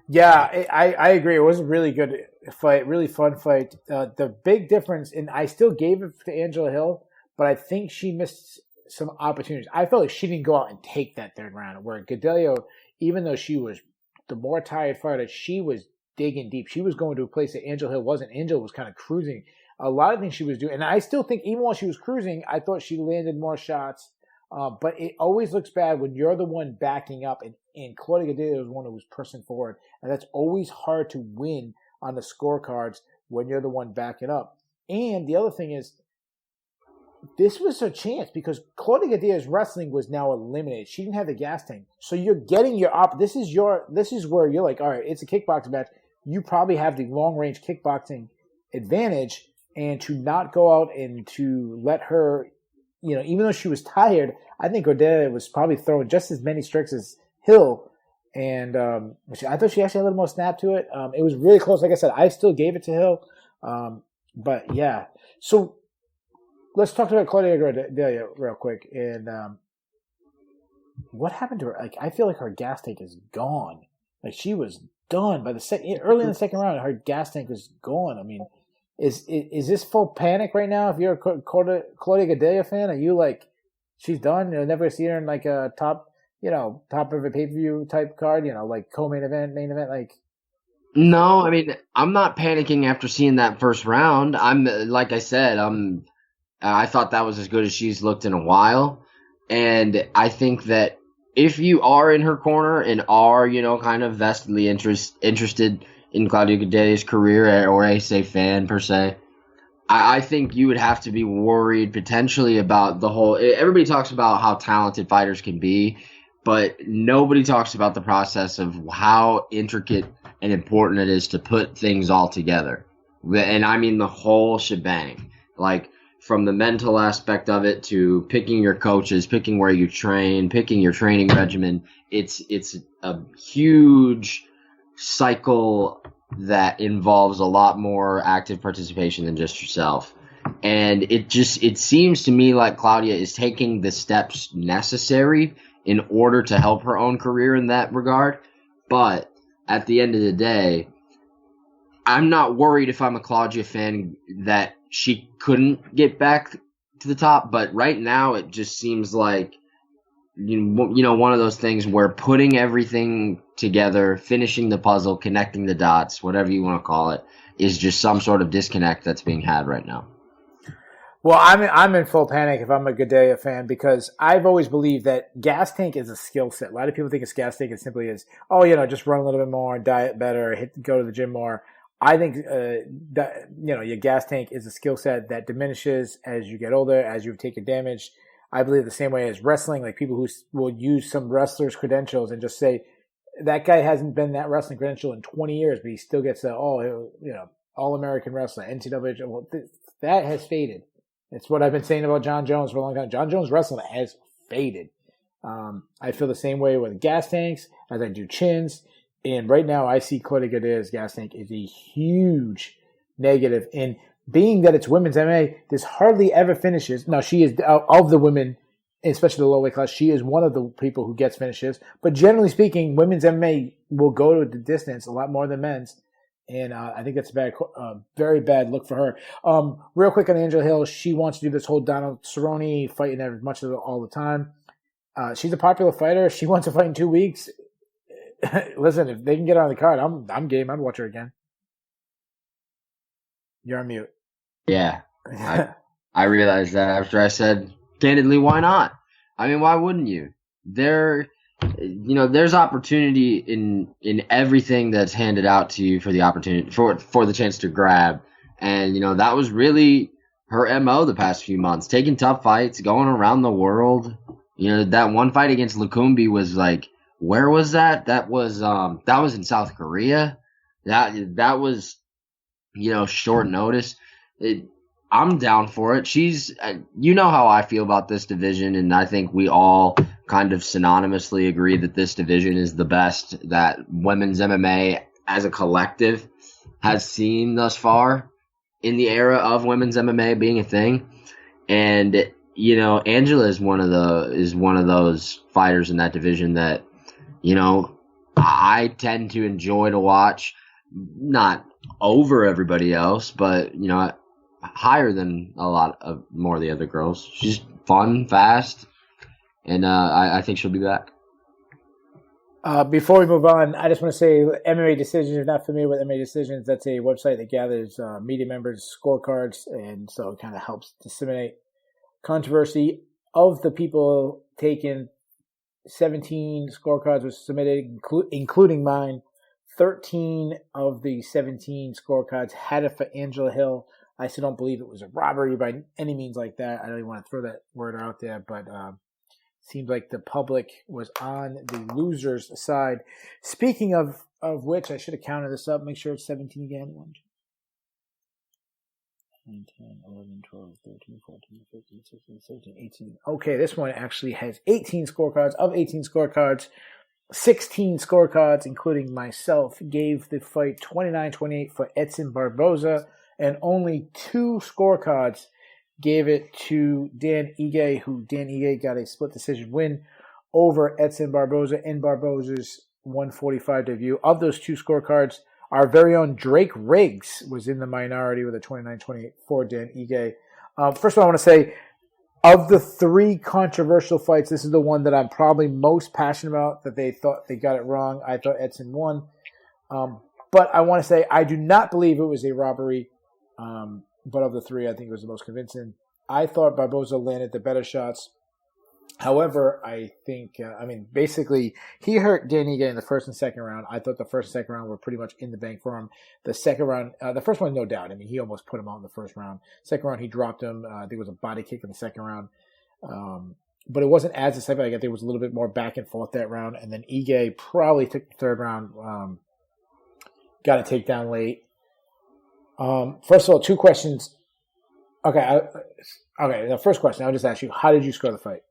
Yeah, I agree. It was a really good fight, really fun fight. The big difference, and I still gave it to Angela Hill, but I think she missed some opportunities. I felt like she didn't go out and take that third round, where Gadelha, even though she was the more tired fighter, she was digging deep. She was going to a place that Angela Hill wasn't. Angela was kind of cruising. A lot of things she was doing. And I still think even while she was cruising, I thought she landed more shots. But it always looks bad when you're the one backing up, and Claudia Gadelha was one who was pressing forward. And that's always hard to win on the scorecards when you're the one backing up. And the other thing is, this was her chance because Claudia Gadelha's wrestling was now eliminated. She didn't have the gas tank. So you're getting your this is where you're like, all right, it's a kickboxing match. You probably have the long range kickboxing advantage, and to not go out and to let her, even though she was tired, I think Gadelha was probably throwing just as many strikes as Hill. And I thought she actually had a little more snap to it. It was really close. Like I said, I still gave it to Hill. But yeah. So let's talk about Claudia Gadelha real quick. And what happened to her? Like, I feel like her gas tank is gone. Like, she was done by early in the second round. Her gas tank was gone. I mean, is this full panic right now? If you're a Claudia Gadelha fan, are you like, she's done? You'll never see her in like a top of a pay-per-view type card, like co-main event, main event, like. No, I mean, I'm not panicking after seeing that first round. I'm, like I said, I thought that was as good as she's looked in a while. And I think that if you are in her corner and are, kind of vestedly interested in Claudia Gadelha's career, or a fan per se, I think you would have to be worried potentially about the whole. Everybody talks about how talented fighters can be, but nobody talks about the process of how intricate and important it is to put things all together. And I mean the whole shebang. Like, from the mental aspect of it to picking your coaches, picking where you train, picking your training regimen. It's a huge cycle that involves a lot more active participation than just yourself. And it seems to me like Claudia is taking the steps necessary in order to help her own career in that regard. But at the end of the day, I'm not worried if I'm a Claudia fan that she couldn't get back to the top. But right now, it just seems like, one of those things where putting everything together, finishing the puzzle, connecting the dots, whatever you want to call it, is just some sort of disconnect that's being had right now. Well, I'm in full panic if I'm a Gadelha fan, because I've always believed that gas tank is a skill set. A lot of people think it's gas tank as simply as, just run a little bit more, diet better, go to the gym more. I think that your gas tank is a skill set that diminishes as you get older, as you take your damage. I believe the same way as wrestling, like people who will use some wrestlers' credentials and just say that guy hasn't been that wrestling credential in 20 years, but he still gets the All-American wrestler, NCAA. Well, that has faded. It's what I've been saying about John Jones for a long time. John Jones wrestling has faded. I feel the same way with gas tanks as I do chins. And right now I see Claudia Gadelha's gas tank is a huge negative. And being that it's women's MMA, there's hardly ever finishes. Now, she is, of the women, especially the low weight class, she is one of the people who gets finishes. But generally speaking, women's MMA will go to the distance a lot more than men's. And I think that's a very bad look for her. Real quick on Angela Hill, she wants to do this whole Donald Cerrone fighting as much of it all the time. She's a popular fighter. She wants to fight in 2 weeks. Listen, if they can get her on the card, I'm game. I'd watch her again. You're on mute. Yeah, I realized that after I said, candidly, why not? I mean, why wouldn't you? There's opportunity in everything that's handed out to you for the opportunity for the chance to grab. And, that was really her MO the past few months, taking tough fights, going around the world. That one fight against Lukumbi was like, where was that? That was in South Korea. That was, short notice. I'm down for it. She's, how I feel about this division, and I think we all kind of synonymously agree that this division is the best that women's MMA as a collective has seen thus far in the era of women's MMA being a thing. And, Angela is one of those fighters in that division that, I tend to enjoy to watch, not over everybody else, but, higher than a lot of more of the other girls. She's fun, fast, and I think she'll be back. Before we move on, I just want to say MMA Decisions. If you're not familiar with MMA Decisions, that's a website that gathers media members' scorecards, and so it kind of helps disseminate controversy. Of the people taken, 17 scorecards were submitted, including mine. 13 of the 17 scorecards had it for Angela Hill. I still don't believe it was a robbery by any means like that. I don't even want to throw that word out there, but seems like the public was on the loser's side. Speaking of which, I should have counted this up. Make sure it's 17 again. 1, 2, 9, 10, 11, 12, 13, 14, 15, 16, 17, 18. Okay, this one actually has 18 scorecards. Of 18 scorecards, 16 scorecards, including myself, gave the fight 29-28 for Edson Barboza, and only 2 scorecards gave it to Dan Ige, who Dan Ige got a split decision win over Edson Barboza in Barboza's 145 debut. Of those 2 scorecards, our very own Drake Riggs was in the minority with a 29-28 for Dan Ige. First of all, I want to say, of the 3 controversial fights, this is the one that I'm probably most passionate about, that they thought they got it wrong. I thought Edson won. But I want to say I do not believe it was a robbery. But of the 3, I think it was the most convincing. I thought Barboza landed the better shots. However, I think, basically, he hurt Dan Ige in the first and second round. I thought the first and second round were pretty much in the bank for him. The second round, the first one, no doubt. I mean, he almost put him out in the first round. Second round, he dropped him. I think it was a body kick in the second round. But it wasn't as decisive. I think there was a little bit more back and forth that round. And then Ige probably took the third round, got a takedown late. First of all, 2 questions. Okay. The first question, I'll just ask you, how did you score the fight?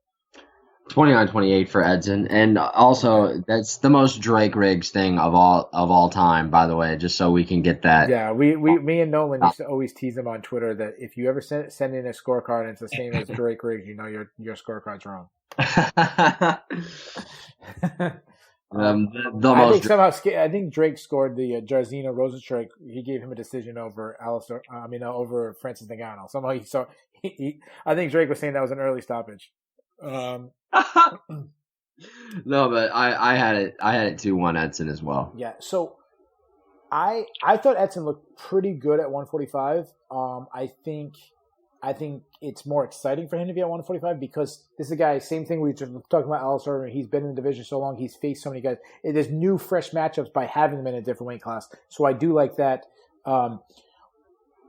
29-28 for Edson, and also that's the most Drake Riggs thing of all time, by the way, just so we can get that. Yeah, me and Nolan used to always tease him on Twitter that if you ever send in a scorecard and it's the same as Drake Riggs, you know your scorecard's wrong. I think Drake scored the Jairzinho Rozenstruik. He gave him a decision over over Francis Ngannou. Somehow I think Drake was saying that was an early stoppage. No, but I had it 2-1 Edson as well. Yeah, so I thought Edson looked pretty good at 145. I think it's more exciting for him to be at 145 because this is a guy, same thing we just talking about Alice Overeem. He's been in the division so long, he's faced so many guys. There's new, fresh matchups by having them in a different weight class. So I do like that.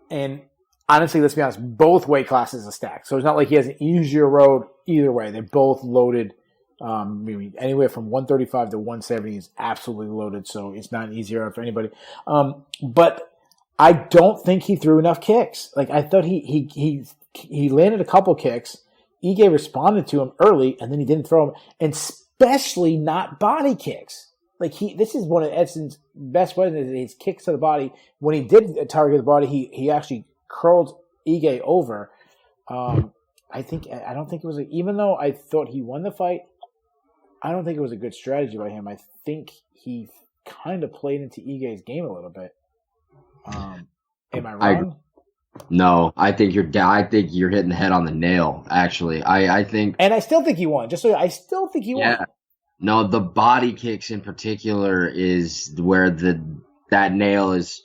And honestly, let's be honest, both weight classes are stacked. So it's not like he has an easier road either way. They're both loaded. Anywhere from 135 to 170 is absolutely loaded. So it's not easier for anybody. But I don't think he threw enough kicks. Like I thought he landed a couple kicks. Ige responded to him early, and then he didn't throw them, and especially not body kicks. Like this is one of Edson's best weapons, his kicks to the body. When he did target the body, he actually curled Ige over. I don't think it was even though I thought he won the fight, I don't think it was a good strategy by him. I think he kind of played into Ige's game a little bit. Am I wrong? No, I think you're hitting the head on the nail. Actually, I think, and I still think he won. I still think he won. No, the body kicks in particular is where that nail is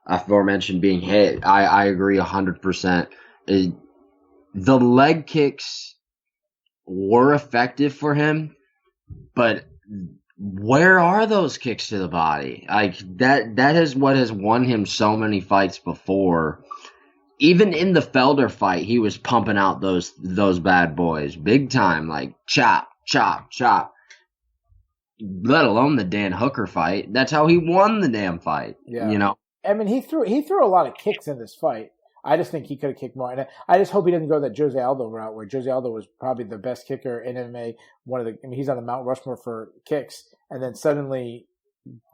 aforementioned being hit. I agree 100%. The leg kicks were effective for him, but where are those kicks to the body? Like that is what has won him so many fights before. Even in the Felder fight, he was pumping out those bad boys big time, like chop, chop, chop. Let alone the Dan Hooker fight. That's how he won the damn fight. Yeah. You know? I mean, he threw a lot of kicks in this fight. I just think he could have kicked more. And I just hope he doesn't go that Jose Aldo route, where Jose Aldo was probably the best kicker in MMA. He's on the Mount Rushmore for kicks, and then suddenly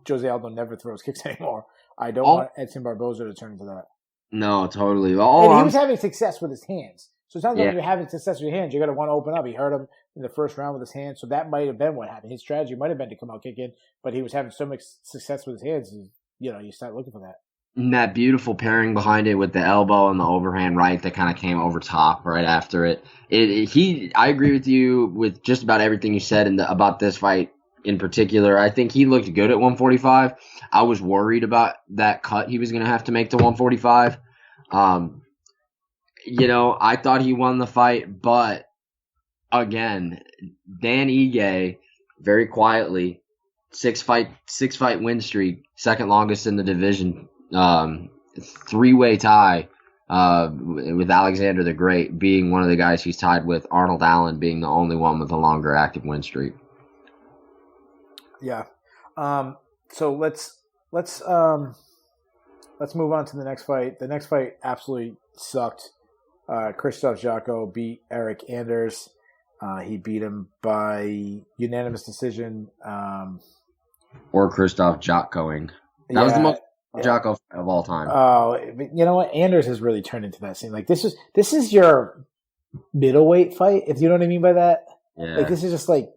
Jose Aldo never throws kicks anymore. I don't want Edson Barboza to turn into that. No, totally. And he was having success with his hands. So it sounds like when you're having success with your hands, you're going to want to open up. He hurt him in the first round with his hands, so that might have been what happened. His strategy might have been to come out kicking, but he was having so much success with his hands, you start looking for that. And that beautiful pairing behind it with the elbow and the overhand right that kind of came over top right after it. I agree with you with just about everything you said about this fight in particular. I think he looked good at 145. I was worried about that cut he was going to have to make to 145. Um, I thought he won the fight, but again, Dan Ige very quietly, six fight win streak, second longest in the division. 3-way tie with Alexander the Great being one of the guys he's tied with, Arnold Allen being the only one with a longer active win streak. Yeah. So let's move on to the next fight. The next fight absolutely sucked. Krzysztof Jotko beat Eric Anders. He beat him by unanimous decision. Or Krzysztof Jotkoing. That was the most Jotko of all time. Oh, you know what? Anders has really turned into that scene. Like this is your middleweight fight, if you know what I mean by that. Yeah. Like this is just like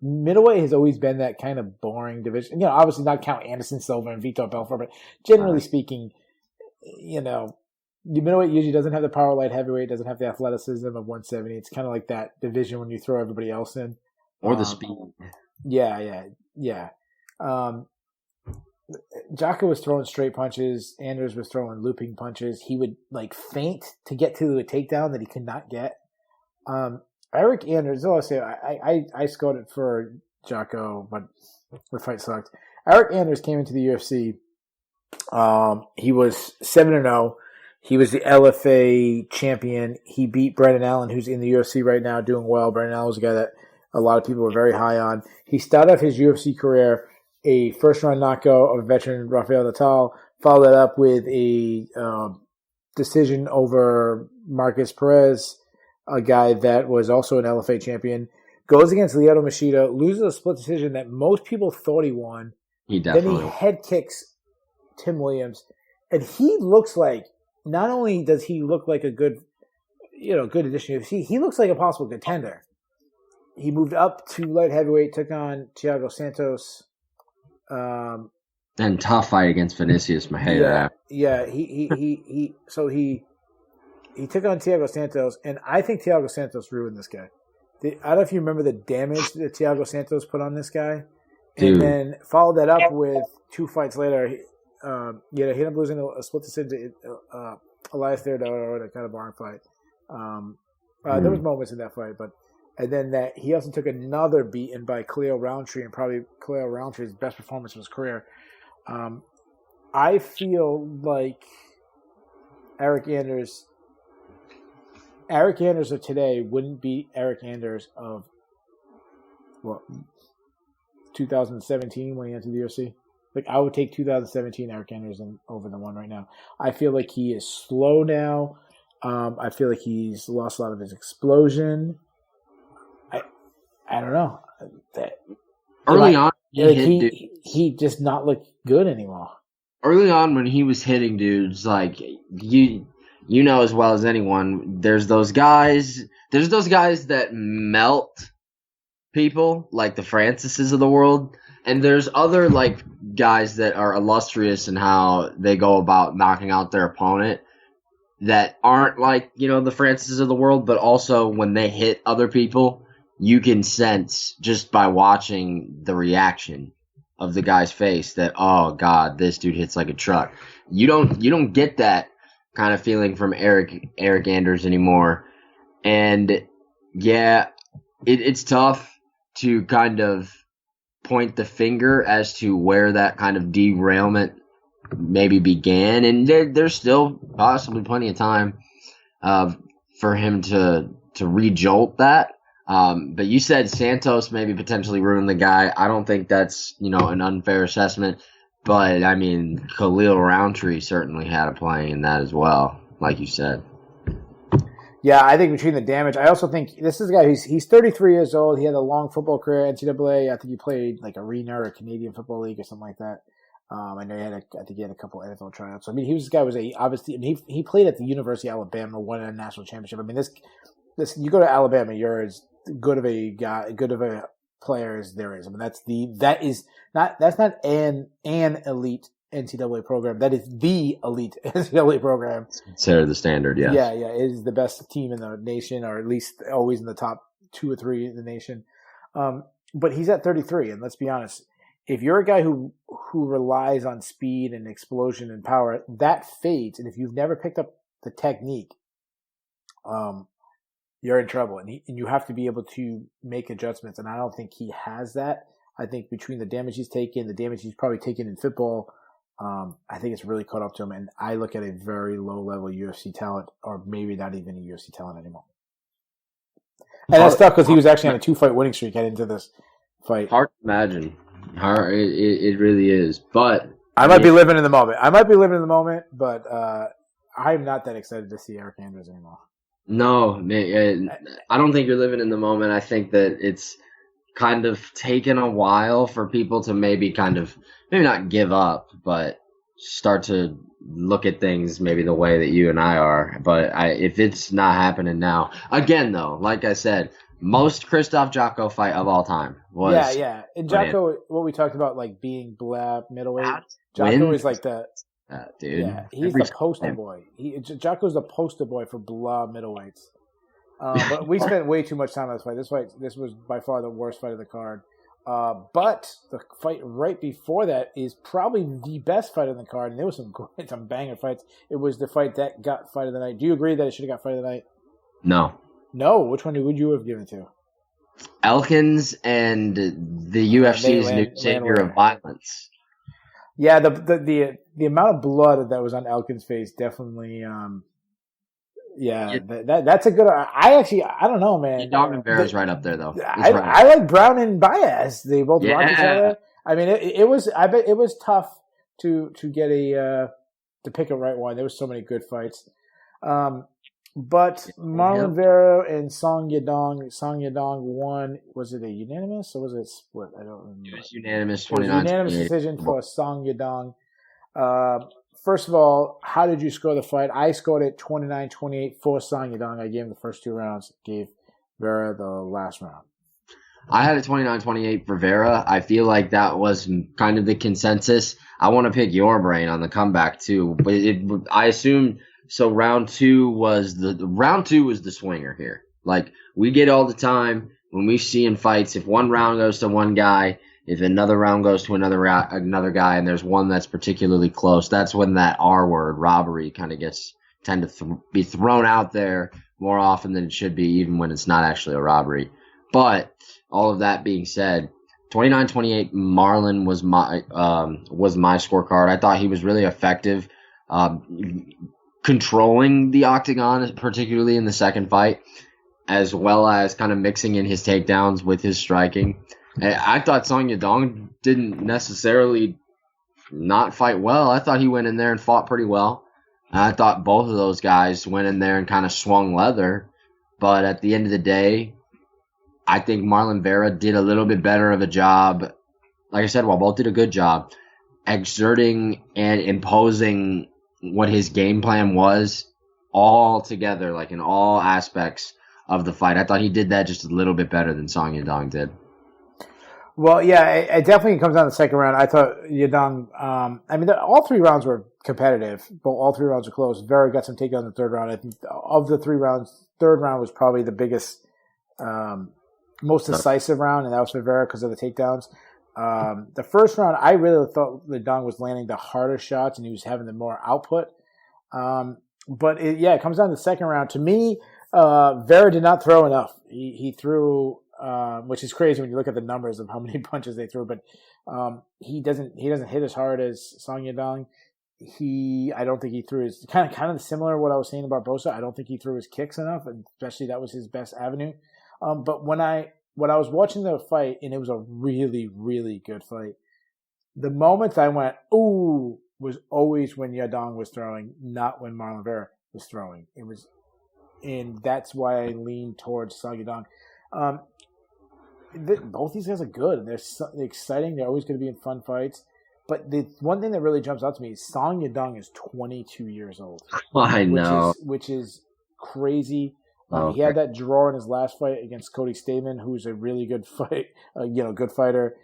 middleweight has always been that kind of boring division. Obviously not count Anderson Silva and Vitor Belfort, but generally speaking, the middleweight usually doesn't have the power light heavyweight, doesn't have the athleticism of 170. It's kind of like that division when you throw everybody else in. Or the speed. Yeah. Jotko was throwing straight punches. Anders was throwing looping punches. He would feint to get to a takedown that he could not get. Eric Anders, I'll say I scored it for Jotko, but the fight sucked. Eric Anders came into the UFC. He was 7-0. He was the LFA champion. He beat Brendan Allen, who's in the UFC right now, doing well. Brendan Allen was a guy that a lot of people were very high on. He started off his UFC career a first-round knockout of veteran Rafael Natal, followed that up with a decision over Marcus Perez, a guy that was also an LFA champion. Goes against Lyoto Machida, loses a split decision that most people thought he won. He definitely. Then he head kicks Tim Williams, and he looks like, not only does he look like a good addition to UFC, he looks like a possible contender. He moved up to light heavyweight, took on Thiago Santos. And tough fight against Vinicius Mejia. Yeah. He took on Thiago Santos, and I think Thiago Santos ruined this guy. I don't know if you remember the damage that Thiago Santos put on this guy. Dude. And then followed that up with 2 fights later. He ended up losing a split decision to Elias Theodorou in a kind of boring fight. There was moments in that fight, and then he also took another beating by Khalil Roundtree, and probably Khalil Roundtree's best performance of his career. I feel like Eric Anders of today wouldn't beat Eric Anders of 2017 when he entered the UFC. Like, I would take 2017 Eric Anders over the one right now. I feel like he is slow now. I feel like he's lost a lot of his explosion. I don't know. Early on, he just not look good anymore. Early on, when he was hitting dudes, like you know as well as anyone, there's those guys that melt people, like the Francises of the world, and there's other like guys that are illustrious in how they go about knocking out their opponent that aren't like, the Francises of the world, but also when they hit other people, you can sense just by watching the reaction of the guy's face that, oh God, this dude hits like a truck. You don't get that kind of feeling from Eric Anders anymore. And yeah, it's tough to kind of point the finger as to where that kind of derailment maybe began. And there's still possibly plenty of time for him to re-jolt that. But you said Santos maybe potentially ruined the guy. I don't think that's, an unfair assessment. But, I mean, Khalil Roundtree certainly had a play in that as well, like you said. Yeah, I think between the damage, I also think this is a guy he's 33 years old. He had a long football career at NCAA. I think he played like Arena or Canadian Football League or something like that. I know he had a couple of NFL tryouts. I mean, he he played at the University of Alabama, won a national championship. I mean, this you go to Alabama, you're as good of a player as there is. I mean, that's not an elite NCAA program. That is the elite NCAA program. Consider the standard, yes. Yeah, it is the best team in the nation, or at least always in the top 2 or 3 in the nation. But he's at 33, and let's be honest, if you're a guy who relies on speed and explosion and power, that fades. And if you've never picked up the technique, you're in trouble, and you have to be able to make adjustments. And I don't think he has that. I think between the damage he's taken, the damage he's probably taken in football, I think it's really caught up to him. And I look at a very low level UFC talent, or maybe not even a UFC talent anymore. And that's tough because he was actually on a 2-fight winning streak heading into this fight. Hard to imagine. It really is. But I might be living in the moment. But I'm not that excited to see Eric Andrews anymore. No, I don't think you're living in the moment. I think that it's kind of taken a while for people to maybe not give up, but start to look at things maybe the way that you and I are. But if it's not happening now, again though, like I said, most Krzysztof Jotko fight of all time was And Jotko, what we talked about, like being blab middleweight. Jotko is like the dude. Yeah, he's the poster boy. Jocko's the poster boy for blab middleweights. But we spent way too much time on this fight. This was by far the worst fight of the card. But the fight right before that is probably the best fight on the card, and there was some banger fights. It was the fight that got fight of the night. Do you agree that it should have got fight of the night? No. No? Which one would you have given to? Elkins and the UFC's new savior of violence. Yeah, the amount of blood that was on Elkins' face definitely. That's a good. I don't know, man. Dog and Bear is right up there, though. I like Brown and Baez. They both rocked each other. I mean, it was. I bet it was tough to get to pick a right one. There was so many good fights. But Marlon Vera and Song Yadong won. Was it a unanimous or was it a split? I don't remember. It was unanimous, 29. Unanimous decision for Song Yadong. First of all, how did you score the fight? I scored it 29-28 for Song Yadong. I gave him the first 2 rounds. Gave Vera the last round. I had it 29-28 for Vera. I feel like that was kind of the consensus. I want to pick your brain on the comeback too, but I assume. So round two was the swinger here. Like we get all the time when we see in fights, if one round goes to one guy, if another round goes to another guy, and there's one that's particularly close, that's when that R word, robbery, kind of tend to be thrown out there more often than it should be, even when it's not actually a robbery. But all of that being said, 29-28, Marlon was my scorecard. I thought he was really effective. Controlling the octagon, particularly in the second fight, as well as kind of mixing in his takedowns with his striking. I thought Song Yadong didn't necessarily not fight well. I thought he went in there and fought pretty well. I thought both of those guys went in there and kind of swung leather. But at the end of the day, I think Marlon Vera did a little bit better of a job. Like I said, while both did a good job, exerting and imposing what his game plan was all together, like in all aspects of the fight. I thought he did that just a little bit better than Song Yadong did. Well, yeah, it definitely comes down to the second round. I thought Yadong, all 3 rounds were competitive, but all 3 rounds were close. Vera got some takedown in the third round. I think of the 3 rounds, third round was probably the biggest, most decisive round, and that was for Vera because of the takedowns. The first round, I really thought Yadong was landing the harder shots and he was having the more output. But it comes down to the second round. To me, Vera did not throw enough. He threw, which is crazy when you look at the numbers of how many punches they threw. But he doesn't hit as hard as Song Yadong. I don't think he threw his kind of similar to what I was saying about Barbosa. I don't think he threw his kicks enough, and especially that was his best avenue. But when I was watching the fight, and it was a really, really good fight, the moment I went, ooh, was always when Yadong was throwing, not when Marlon Vera was throwing. And that's why I leaned towards Song Yadong. Both these guys are good. They're exciting. They're always going to be in fun fights. But the one thing that really jumps out to me is Song Yadong is 22 years old. I know. Which is crazy. Okay. He had that draw in his last fight against Cody Stamen, who's a really good fight, good fighter.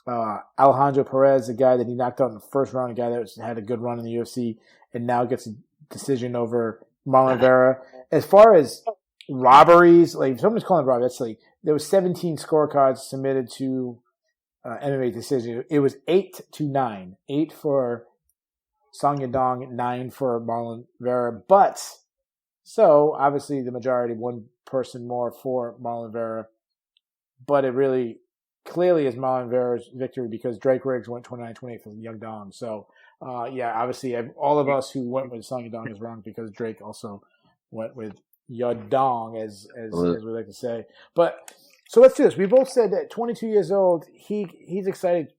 Alejandro Perez, a guy that he knocked out in the first round, a guy that had a good run in the UFC, and now gets a decision over Marlon Vera. As far as robberies, like if someone's calling it robbery, that's like there was 17 scorecards submitted to MMA decision. It was 8-9, 8 for Song Yadong, 9 for Marlon Vera. But so obviously the majority, one person more for Marlon Vera, but it really clearly is Marlon Vera's victory because Drake Riggs went 29-28 for Young Dong. So, obviously all of us who went with Song Yadong is wrong because Drake also went with Yadong, as we like to say. But so let's do this. We both said that 22 years old, he's excited.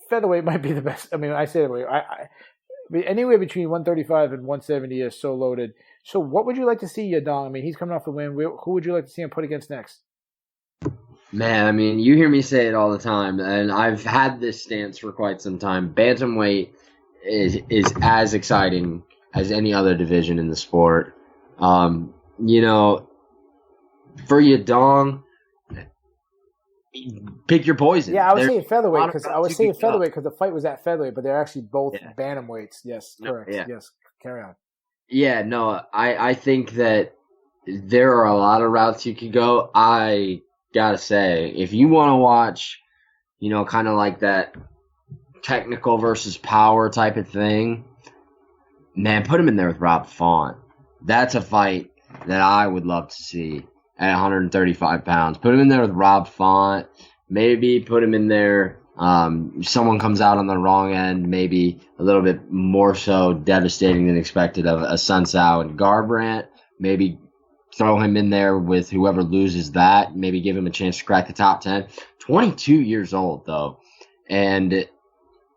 Featherweight might be the best. I mean, I say that anywhere between 135 and 170 is so loaded. So what would you like to see Yadong? I mean, he's coming off the win. Who would you like to see him put against next? Man, I mean, you hear me say it all the time, and I've had this stance for quite some time. Bantamweight is as exciting as any other division in the sport. For Yadong, pick your poison. Yeah, I was saying featherweight because the fight was at featherweight, but they're actually both bantamweights. Yes, correct. Yeah. Yes, carry on. Yeah, no, I think that there are a lot of routes you could go. I gotta say, if you want to watch, kind of like that technical versus power type of thing, man, put him in there with Rob Font. That's a fight that I would love to see at 135 pounds. Put him in there with Rob Font. Maybe put him in there. Someone comes out on the wrong end, maybe a little bit more so devastating than expected of a Sun Tzu and Garbrandt. Maybe throw him in there with whoever loses that. Maybe give him a chance to crack the top 10. 22 years old, though. And,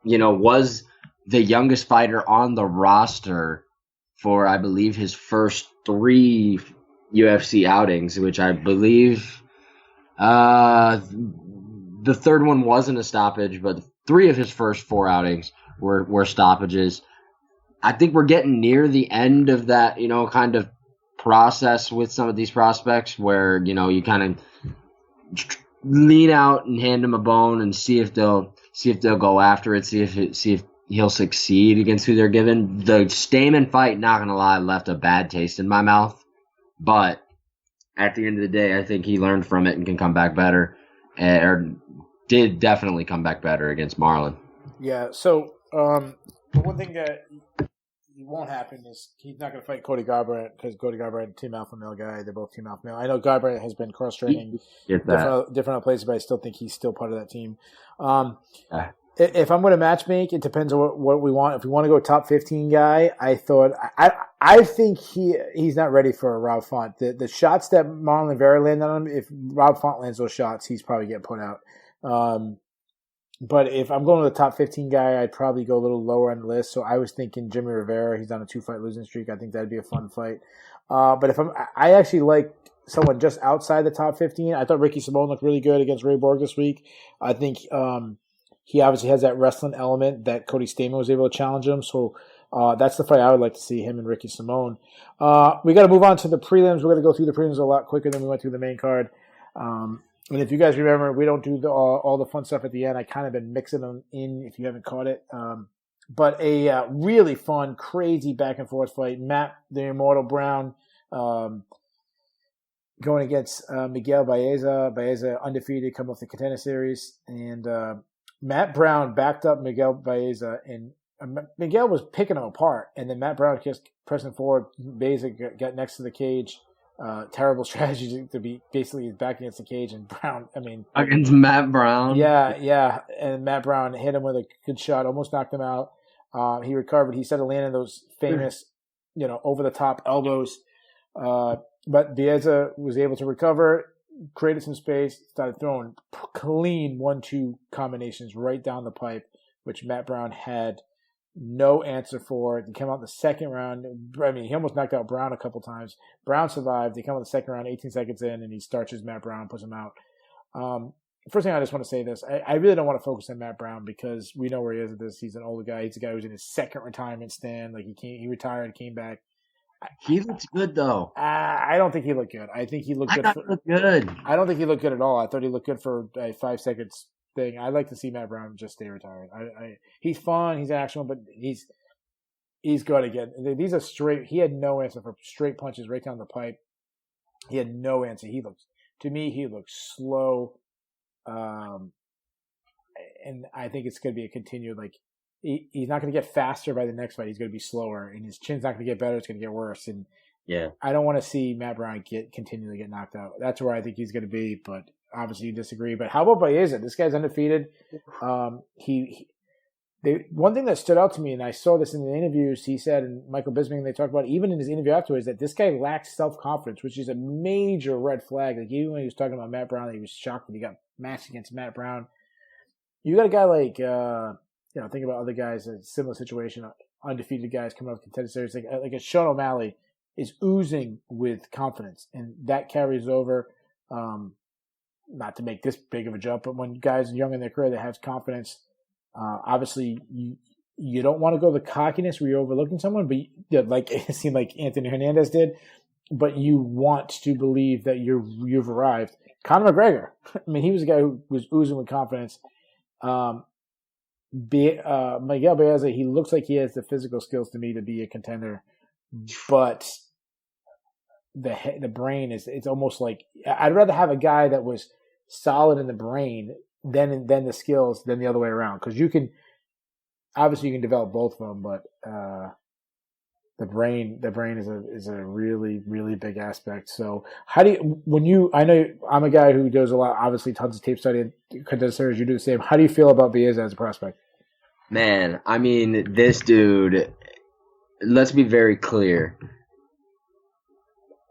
was the youngest fighter on the roster for, I believe, his first 3 UFC outings, which I believe the third one wasn't a stoppage, but 3 of his first 4 outings were stoppages. I think we're getting near the end of that, kind of process with some of these prospects where, you kind of lean out and hand them a bone and see if they'll go after it, see if he'll succeed against who they're given. The Stamen fight, not going to lie, left a bad taste in my mouth. But at the end of the day, I think he learned from it and can come back better, or did definitely come back better against Marlon. Yeah, so one thing that won't happen is he's not going to fight Cody Garbrandt because Cody Garbrandt, team alpha male guy. They're both team alpha male. I know Garbrandt has been cross-training different places, but I still think he's still part of that team. If I'm going to match make, it depends on what we want. If we want to go top 15 guy, I think he's not ready for a Rob Font. The shots that Marlon Vera landed on him, if Rob Font lands those shots, he's probably getting put out. But if I'm going to the top 15 guy, I'd probably go a little lower on the list. So I was thinking Jimmy Rivera. He's on a 2-fight losing streak. I think that'd be a fun fight. But I actually like someone just outside the top 15. I thought Ricky Simone looked really good against Ray Borg this week. I think he obviously has that wrestling element that Cody Stamen was able to challenge him. So that's the fight I would like to see, him and Ricky Simone. We got to move on to the prelims. We're going to go through the prelims a lot quicker than we went through the main card. And if you guys remember, we don't do all the fun stuff at the end. I kind of been mixing them in if you haven't caught it. But a really fun, crazy back-and-forth fight. Matt, the Immortal Brown, going against Miguel Baeza. Baeza undefeated, come off the Contender Series. And Matt Brown backed up Miguel Baeza, and Miguel was picking him apart. And then Matt Brown just pressing forward. Baeza got next to the cage. Terrible strategy to be basically back against the cage, and Brown, against Matt Brown. Yeah. And Matt Brown hit him with a good shot, almost knocked him out. He recovered. He started landing those famous, over the top elbows. But Baeza was able to recover, created some space, started throwing clean 1-2 combinations right down the pipe, which Matt Brown had no answer for it. He came out in the second round. He almost knocked out Brown a couple times. Brown survived. He came out in the second round, 18 seconds in, and he starches Matt Brown, puts him out. First thing I just want to say this. I really don't want to focus on Matt Brown because we know where he is at this. He's an older guy. He's a guy who's in his second retirement stand. He retired, came back. He looks good, though. I don't think he looked good. I think he looked good. Good. I don't think he looked good at all. I thought he looked good for 5 seconds thing. I'd like to see Matt Brown just stay retired. He's fun, he's actionable, but he's good again. These are straight. He had no answer for straight punches right down the pipe. He had no answer. He looks slow, and I think it's going to be a continued he's not going to get faster by the next fight. He's going to be slower, and his chin's not going to get better. It's going to get worse. And yeah, I don't want to see Matt Brown continually get knocked out. That's where I think he's going to be. But obviously, you disagree. But how about Baeza? This guy's undefeated. One thing that stood out to me, and I saw this in the interviews, he said, and Michael Bisping, they talked about it, even in his interview afterwards, that this guy lacks self-confidence, which is a major red flag. Like, even when he was talking about Matt Brown, he was shocked that he got matched against Matt Brown. You got a guy like, think about other guys in a similar situation, undefeated guys coming up with contender series, like a Sean O'Malley is oozing with confidence, and that carries over. Not to make this big of a jump, but when guys are young in their career that have confidence, obviously you don't want to go the cockiness where you're overlooking someone, but like it seemed like Anthony Hernandez did, but you want to believe that you've arrived. Conor McGregor, I mean, he was a guy who was oozing with confidence. Miguel Baeza, he looks like he has the physical skills to me to be a contender, but the brain it's almost like I'd rather have a guy that was solid in the brain than the skills than the other way around, because you can develop both of them, but the brain is a really, really big aspect. So how do you, I know I'm a guy who does a lot, obviously tons of tape study, contender series, you do the same. How do you feel about Baeza as a prospect? Man, I mean, this dude, let's be very clear.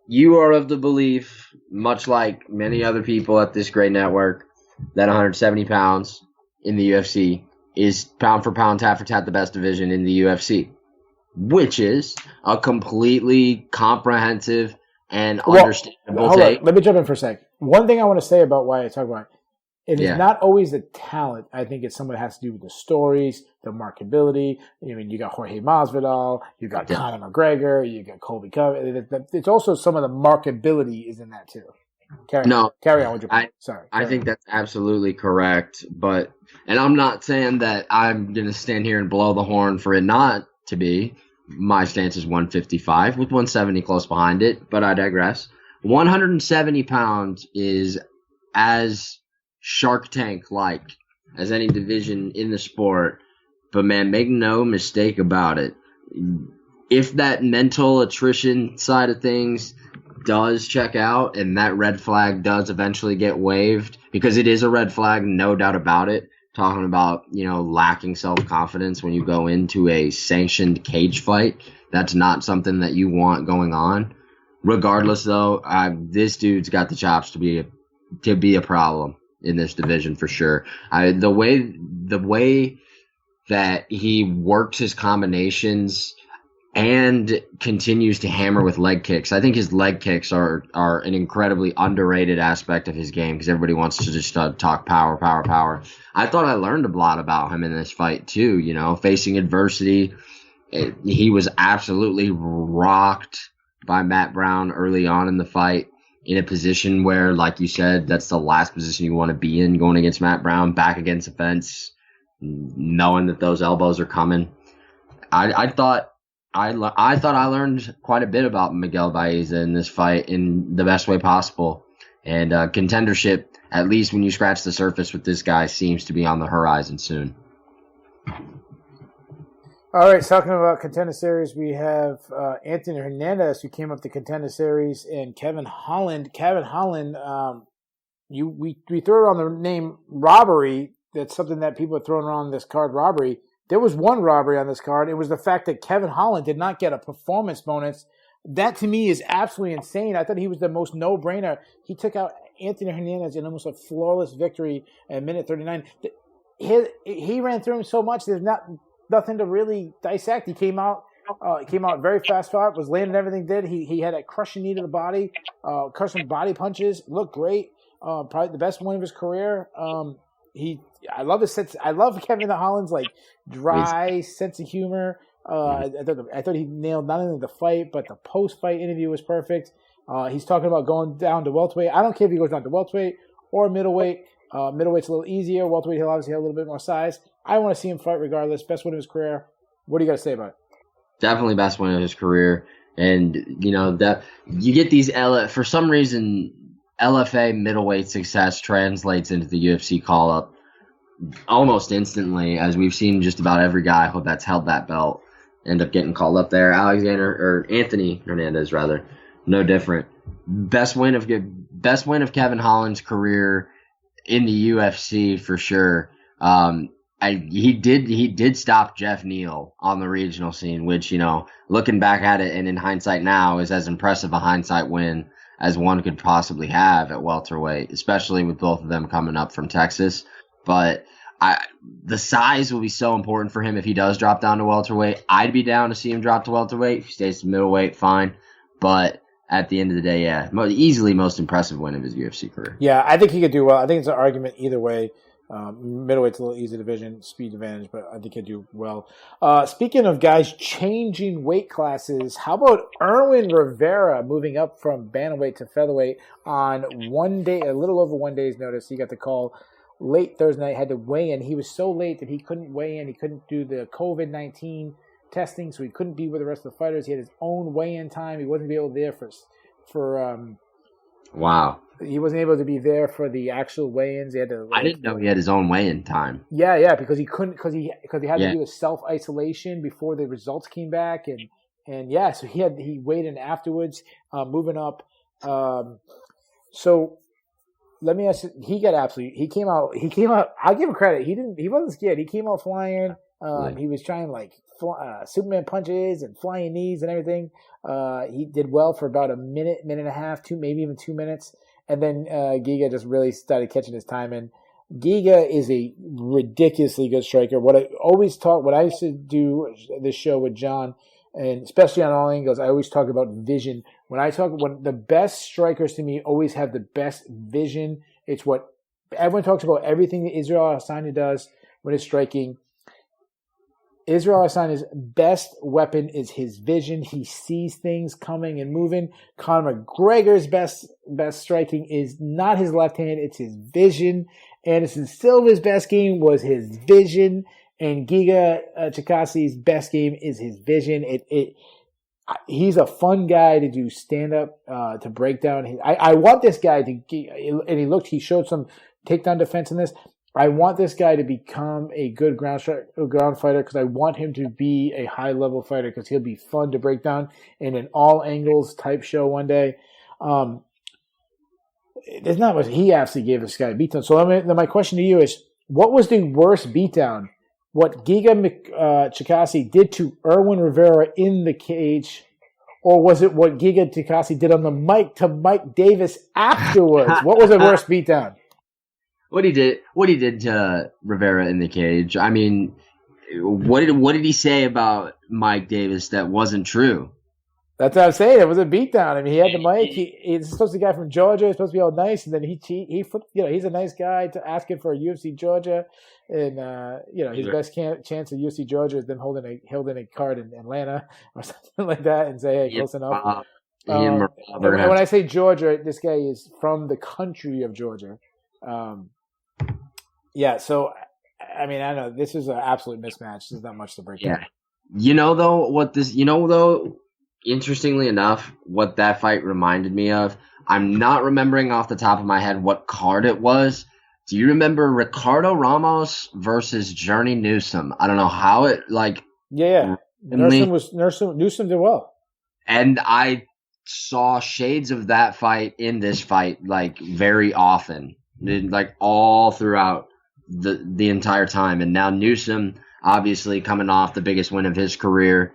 You are of the belief, much like many other people at this great network, that 170 pounds in the UFC is pound for pound, tat for tat, the best division in the UFC, which is a completely comprehensive and understandable take. Let me jump in for a sec. One thing I want to say about why I talk about it is not always the talent. I think it's something that has to do with the stories, the marketability. I mean, you got Jorge Masvidal, you got Conor McGregor, you got Colby Covington. It's also some of the marketability is in that too. Carry on with your point. Sorry. I think that's absolutely correct. And I'm not saying that I'm going to stand here and blow the horn for it not to be. My stance is 155 with 170 close behind it, but I digress. 170 pounds is as Shark Tank-like as any division in the sport. But, man, make no mistake about it. If that mental attrition side of things does check out and that red flag does eventually get waved, because it is a red flag, no doubt about it, talking about, lacking self-confidence when you go into a sanctioned cage fight, that's not something that you want going on. Regardless, though, this dude's got the chops to be a problem in this division for sure. The way that he works his combinations and continues to hammer with leg kicks. I think his leg kicks are an incredibly underrated aspect of his game, because everybody wants to just talk power. I thought I learned a lot about him in this fight too, facing adversity. He was absolutely rocked by Matt Brown early on in the fight, in a position where, like you said, that's the last position you want to be in, going against Matt Brown, back against the fence, knowing that those elbows are coming. I thought I learned quite a bit about Miguel Baeza in this fight in the best way possible. And contendership, at least when you scratch the surface with this guy, seems to be on the horizon soon. All right, talking about contender series, we have Anthony Hernandez, who came up the contender series, and Kevin Holland. Kevin Holland, we threw around the name robbery. That's something that people are throwing around this card, robbery. There was one robbery on this card. It was the fact that Kevin Holland did not get a performance bonus. That, to me, is absolutely insane. I thought he was the most no-brainer. He took out Anthony Hernandez in almost a flawless victory at minute 39. He ran through him so much, there's nothing to really dissect. He came out very fast fought, was landing everything he had a crushing knee to the body, crushing body punches, looked great, probably the best one of his career. I love his sense. I love Kevin Holland's dry sense of humor. I thought he nailed not only the fight, but the post-fight interview was perfect. He's talking about going down to welterweight. I don't care if he goes down to welterweight or middleweight. Middleweight's a little easier. Welterweight, he'll obviously have a little bit more size. I want to see him fight regardless. Best win of his career. What do you got to say about it? Definitely best win of his career. And, that you get these for some reason, LFA middleweight success translates into the UFC call-up almost instantly, as we've seen just about every guy that's held that belt end up getting called up there. Anthony Hernandez, rather, no different. Best win of Kevin Holland's career in the UFC for sure. He did stop Jeff Neal on the regional scene, which, looking back at it and in hindsight now is as impressive a hindsight win as one could possibly have at welterweight, especially with both of them coming up from Texas. But the size will be so important for him if he does drop down to welterweight. I'd be down to see him drop to welterweight. If he stays to middleweight, fine. But at the end of the day, yeah, easily most impressive win of his UFC career. Yeah, I think he could do well. I think it's an argument either way. Middleweight's a little easy division, speed advantage, but I think he'll do well. Speaking of guys changing weight classes, how about Erwin Rivera moving up from bantamweight to featherweight on 1 day, a little over 1 day's notice? He got the call late Thursday night, had to weigh in. He was so late that he couldn't weigh in. He couldn't do the COVID-19 testing, so he couldn't be with the rest of the fighters. He had his own weigh-in time. He wasn't able to be there for wow. He wasn't able to be there for the actual weigh-ins. He had to. I didn't know he had his own weigh-in time. Yeah, because he couldn't, because he had to do a self-isolation before the results came back, and yeah, so he weighed in afterwards, moving up. So let me ask you, he came out. I'll give him credit. He wasn't scared. He came out flying. He was trying Superman punches and flying knees and everything. He did well for about a minute and a half, maybe even 2 minutes. And then Giga just really started catching his time in. Giga is a ridiculously good striker. What I used to do this show with John, and especially on All Angles, I always talk about vision. When the best strikers to me always have the best vision. It's what everyone talks about, everything that Israel Adesanya does when it's striking. Israel Adesanya's best weapon is his vision. He sees things coming and moving. Conor McGregor's best striking is not his left hand, it's his vision. Anderson Silva's best game was his vision. And Giga Chikasi's best game is his vision. He's a fun guy to do stand-up, to break down. I want this guy and he showed some takedown defense in this. I want this guy to become a good ground fighter because I want him to be a high-level fighter because he'll be fun to break down in an all-angles type show one day. There's not much. He actually gave this guy a beatdown. So my question to you is, what was the worst beatdown? What Giga Chikasi did to Erwin Rivera in the cage, or was it what Giga Chikasi did on the mic to Mike Davis afterwards? What was the worst beatdown? What he did to Rivera in the cage. I mean, what did he say about Mike Davis that wasn't true? That's what I'm saying. It was a beatdown. I mean, he had the mic. He's supposed to be a guy from Georgia. He's supposed to be all nice, and then he flipped. He's a nice guy to asking for a UFC Georgia, and his best chance at UFC Georgia is them holding a card in Atlanta or something like that, and say, "Hey, close enough." When I say Georgia, this guy is from the country of Georgia. Yeah, so I mean, I know this is an absolute mismatch. There's not much to break down. Interestingly enough, what that fight reminded me of, I'm not remembering off the top of my head what card it was. Do you remember Ricardo Ramos versus Journey Newsom? I don't know how it Yeah. Newsom did well. And I saw shades of that fight in this fight very often. All throughout the entire time. And now Newsom, obviously coming off the biggest win of his career,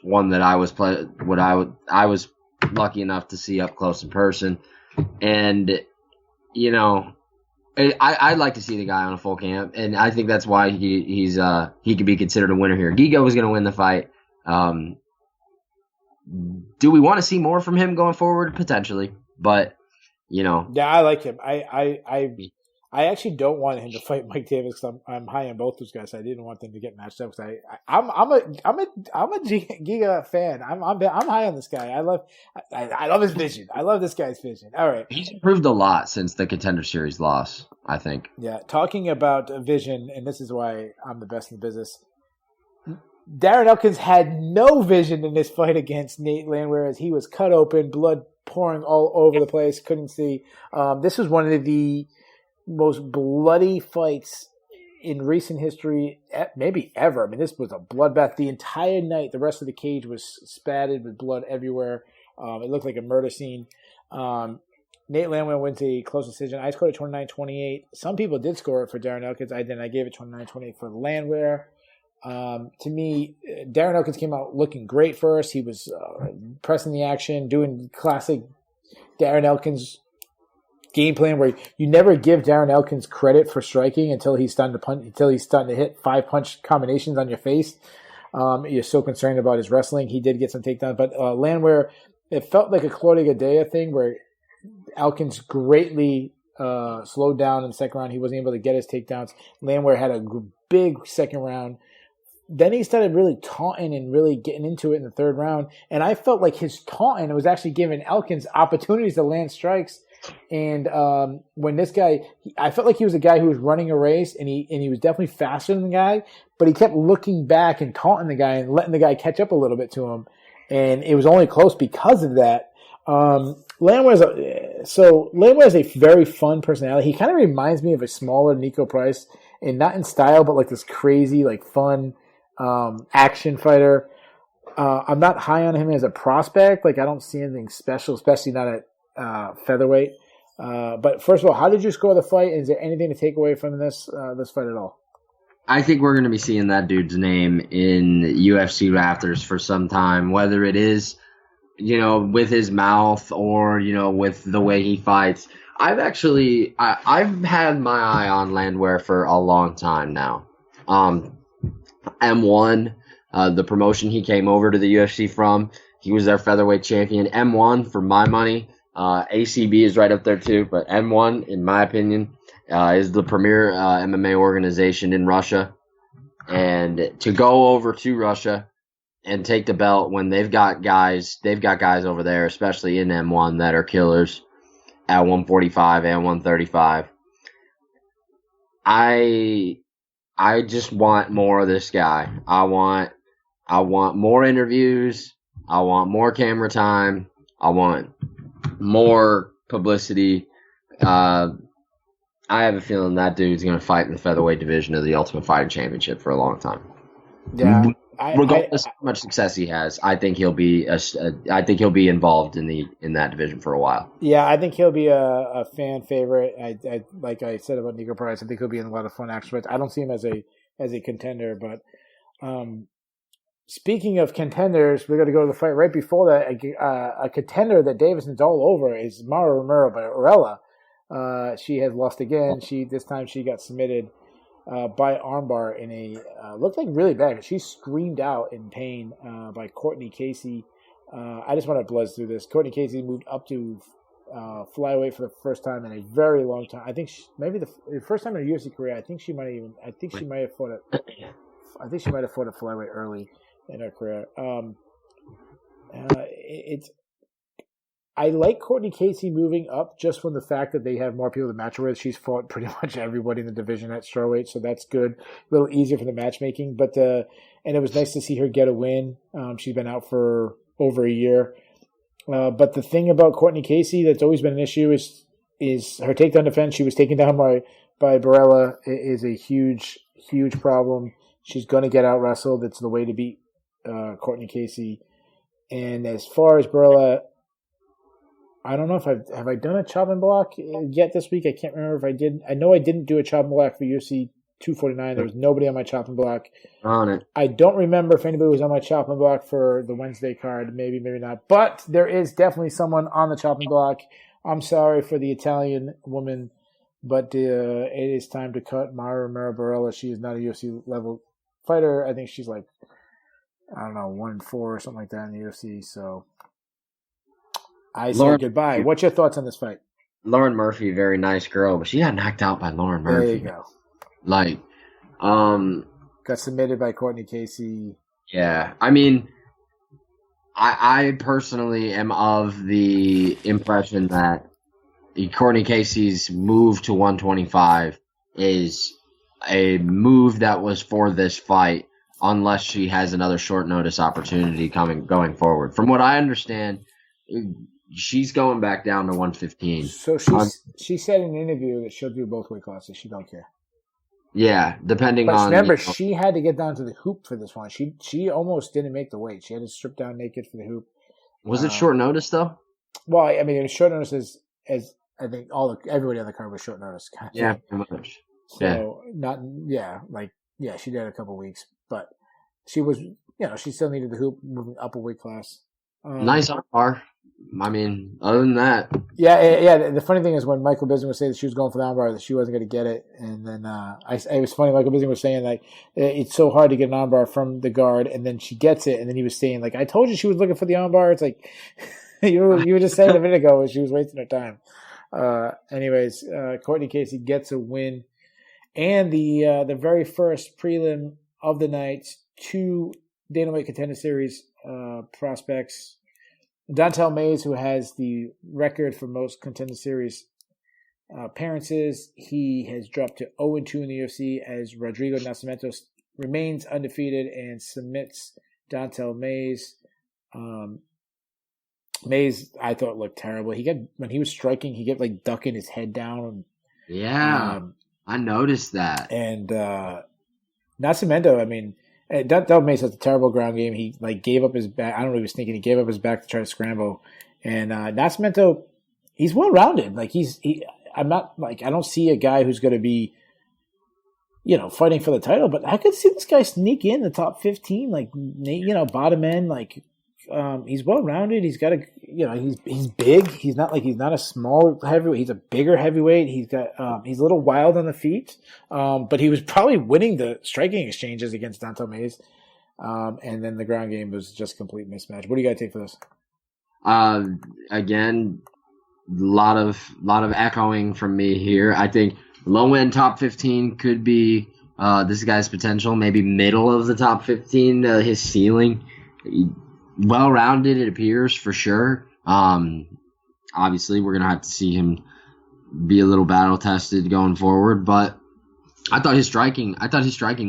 one that I was lucky enough to see up close in person. And, I'd like to see the guy on a full camp, and I think that's why he could be considered a winner here. Giga was going to win the fight. Do we want to see more from him going forward? Potentially, but Yeah, I like him. I I actually don't want him to fight Mike Davis because I'm high on both those guys. I didn't want them to get matched up because I'm a Giga fan. I'm high on this guy. I love his vision. I love this guy's vision. All right, He's improved a lot since the Contender Series loss, I think. yeah. Talking about vision, and this is why I'm the best in the business. Darren Elkins had no vision in this fight against Nate Landwehr as he was cut open, blood pouring all over the place, couldn't see. This was one of the most bloody fights in recent history, maybe ever. I mean, this was a bloodbath. The entire night, the rest of the cage was spattered with blood everywhere. It looked like a murder scene. Nate Landwehr wins a close decision. I scored it 29-28. Some people did score it for Darren Elkins. I didn't. I gave it 29-28 for Landwehr. To me, Darren Elkins came out looking great first. He was pressing the action, doing classic Darren Elkins game plan where you never give Darren Elkins credit for striking until he's starting to punch, until he's starting to hit 5-punch combinations on your face. You're so concerned about his wrestling. He did get some takedowns, but Landwehr, it felt like a Claudia Gadelha thing where Elkins greatly slowed down in the second round. He wasn't able to get his takedowns. Landwehr had a big second round. Then he started really taunting and really getting into it in the third round. And I felt like his taunting was actually giving Elkins opportunities to land strikes. And when this guy, I felt like he was a guy who was running a race, and he was definitely faster than the guy, but he kept looking back and taunting the guy and letting the guy catch up a little bit to him. And it was only close because of that. Landwehr has a very fun personality. He kind of reminds me of a smaller Nico Price, and not in style, but like this crazy, like fun action fighter. I'm not high on him as a prospect. Like I don't see anything special, especially not at featherweight. But first of all, how did you score the fight? Is there anything to take away from this fight at all? I think we're going to be seeing that dude's name in UFC rafters for some time, whether it is, with his mouth or, with the way he fights. I've had my eye on Landwehr for a long time now. M1, the promotion he came over to the UFC from, he was their featherweight champion. M1, for my money, ACB is right up there too, but M1, in my opinion, is the premier MMA organization in Russia. And to go over to Russia and take the belt when they've got guys over there, especially in M1, that are killers at 145 and 135. I just want more of this guy. I want more interviews. I want more camera time. I want more publicity. I have a feeling that dude's going to fight in the featherweight division of the Ultimate Fighting Championship for a long time. Yeah. Regardless of how much success he has, I think he'll be involved in that division for a while. Yeah, I think he'll be a fan favorite. I like I said about Nico Price, I think he'll be in a lot of fun action fights. I don't see him as a contender, but speaking of contenders, we're going to go to the fight right before that. A contender that Davidson's all over is Mara Romero Barella. She has lost again. This time she got submitted by armbar in a looked like really bad. She screamed out in pain by Courtney Casey. I just want to buzz through this. Courtney Casey moved up to flyweight for the first time in a very long time. I think maybe the first time in her UFC career. I think she might have fought at flyweight early in her career. I like Courtney Casey moving up just from the fact that they have more people to match her with. She's fought pretty much everybody in the division at strawweight, so that's good. A little easier for the matchmaking, and it was nice to see her get a win. She's been out for over a year. But the thing about Courtney Casey that's always been an issue is her takedown defense. She was taken down by Barella. It is a huge, huge problem. She's going to get out wrestled. It's the way to beat Courtney Casey. And as far as Barella, I don't know if have I done a chopping block yet this week. I can't remember if I did. I know I didn't do a chopping block for UFC 249. There was nobody on my chopping block. On it. I don't remember if anybody was on my chopping block for the Wednesday card. Maybe, maybe not. But there is definitely someone on the chopping block. I'm sorry for the Italian woman, but it is time to cut Mara Romero Barella. She is not a UFC level fighter. I think she's like, I don't know, 1-4 or something like that in the UFC. So I say goodbye. What's your thoughts on this fight? Lauren Murphy, very nice girl, but she got knocked out by Lauren There Murphy. you go. Like, Got submitted by Courtney Casey. yeah. I mean, I personally am of the impression that Courtney Casey's move to 125 is a move that was for this fight, unless she has another short notice opportunity going forward. From what I understand, she's going back down to 115. So she said in an interview that she'll do both weight classes. She don't care. Yeah, depending But on. remember, she had to get down to the hoop for this one. She almost didn't make the weight. She had to strip down naked for the hoop. Was it short notice though? Well, I mean, it was short notice as I think everybody on the card was short notice. Kind of Yeah, thing. pretty much. So she did a couple weeks, but she was, she still needed the hoop, moving up a weight class. Nice armbar. I mean, other than that, yeah. The funny thing is when Michael Bisping was saying that she was going for the armbar, that she wasn't going to get it, and then it was funny. Michael Bisping was saying like it's so hard to get an armbar from the guard, and then she gets it, and then he was saying like, I told you she was looking for the armbar. It's like you were just saying a minute ago she was wasting her time. Anyways, Courtney Casey gets a win, and the very first prelim of the night, 2 Dana White Contender Series prospects. Dontel Mays, who has the record for most Contender Series appearances, he has dropped to 0-2 in the UFC as Rodrigo Nascimento remains undefeated and submits Dontel Mays. Mays, I thought, looked terrible. When he was striking, he kept like ducking his head down. Yeah, I noticed that. And Nascimento, I mean, Dontel Mays has a terrible ground game. He like gave up his back. I don't know what he was thinking. He gave up his back to try to scramble. And Nascimento, he's well rounded. Like I'm not like I don't see a guy who's going to be, fighting for the title. But I could see this guy sneak in the top 15, like bottom end. Like he's well rounded. He's got he's big. He's not a small heavyweight. He's a bigger heavyweight. He's a little wild on the feet. But he was probably winning the striking exchanges against Dontel Mays. And then the ground game was just a complete mismatch. What do you got to take for this? Again, lot of echoing from me here. I think low end top 15 could be this guy's potential. Maybe middle of the top 15, his ceiling. Well rounded, it appears, for sure. Obviously, we're gonna have to see him be a little battle tested going forward. But I thought his striking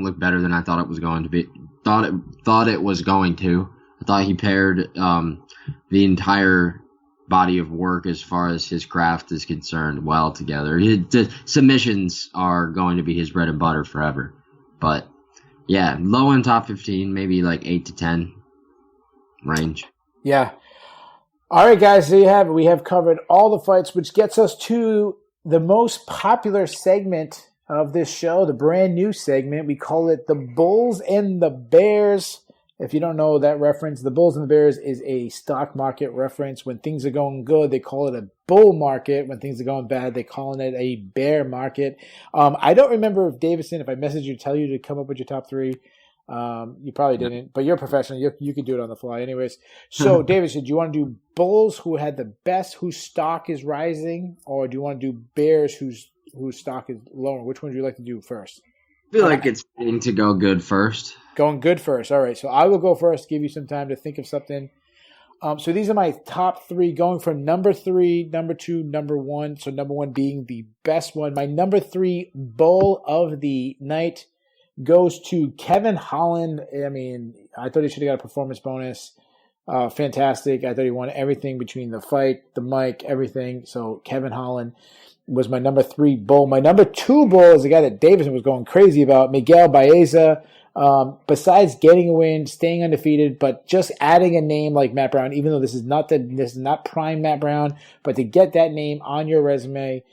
looked better than I thought it was going to be. Thought it was going to. I thought he paired the entire body of work as far as his craft is concerned well together. The submissions are going to be his bread and butter forever. But yeah, low end top 15, maybe like 8 to 10. Range. Yeah. All right, guys, there you have it. We have covered all the fights, which gets us to the most popular segment of this show, the brand new segment. We call it the Bulls and the Bears. If you don't know that reference, the Bulls and the Bears is a stock market reference. When things are going good, they call it a bull market. When things are going bad, they're calling it a bear market. I don't remember if Davidson, if I messaged you to tell you to come up with your top 3. You probably didn't, but you're a professional. You can do it on the fly anyways. So, Davidson, do you want to do Bulls who had the best, whose stock is rising, or do you want to do Bears whose stock is lower? Which one would you like to do first? I feel like it's fitting to go good first. Going good first. All right. So I will go first, give you some time to think of something. So these are my top 3 going from number 3, number 2, number 1. So number 1 being the best one. My number 3 Bull of the night goes to Kevin Holland. I mean, I thought he should have got a performance bonus. Fantastic. I thought he won everything between the fight, the mic, everything. So Kevin Holland was my number 3 Bull. My number 2 Bull is the guy that Davidson was going crazy about, Miguel Baeza. Besides getting a win, staying undefeated, but just adding a name like Matt Brown, even though this is not prime Matt Brown, but to get that name on your resume.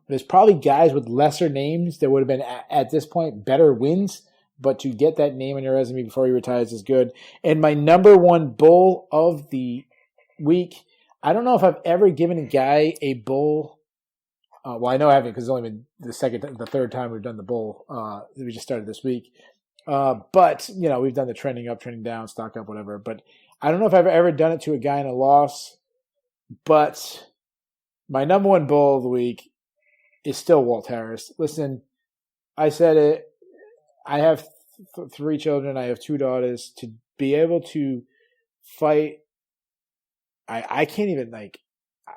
There's probably guys with lesser names that would have been at this point better wins, but to get that name on your resume before he retires is good. And my number 1 Bull of the week, I don't know if I've ever given a guy a bull. Well, I know I haven't because it's only been the third time we've done the bull. We just started this week. But we've done the trending up, trending down, stock up, whatever. But I don't know if I've ever done it to a guy in a loss, but My number one bull of the week is still Walt Harris. Listen, I said it. I have 3 children. I have 2 daughters. To be able to fight, I can't even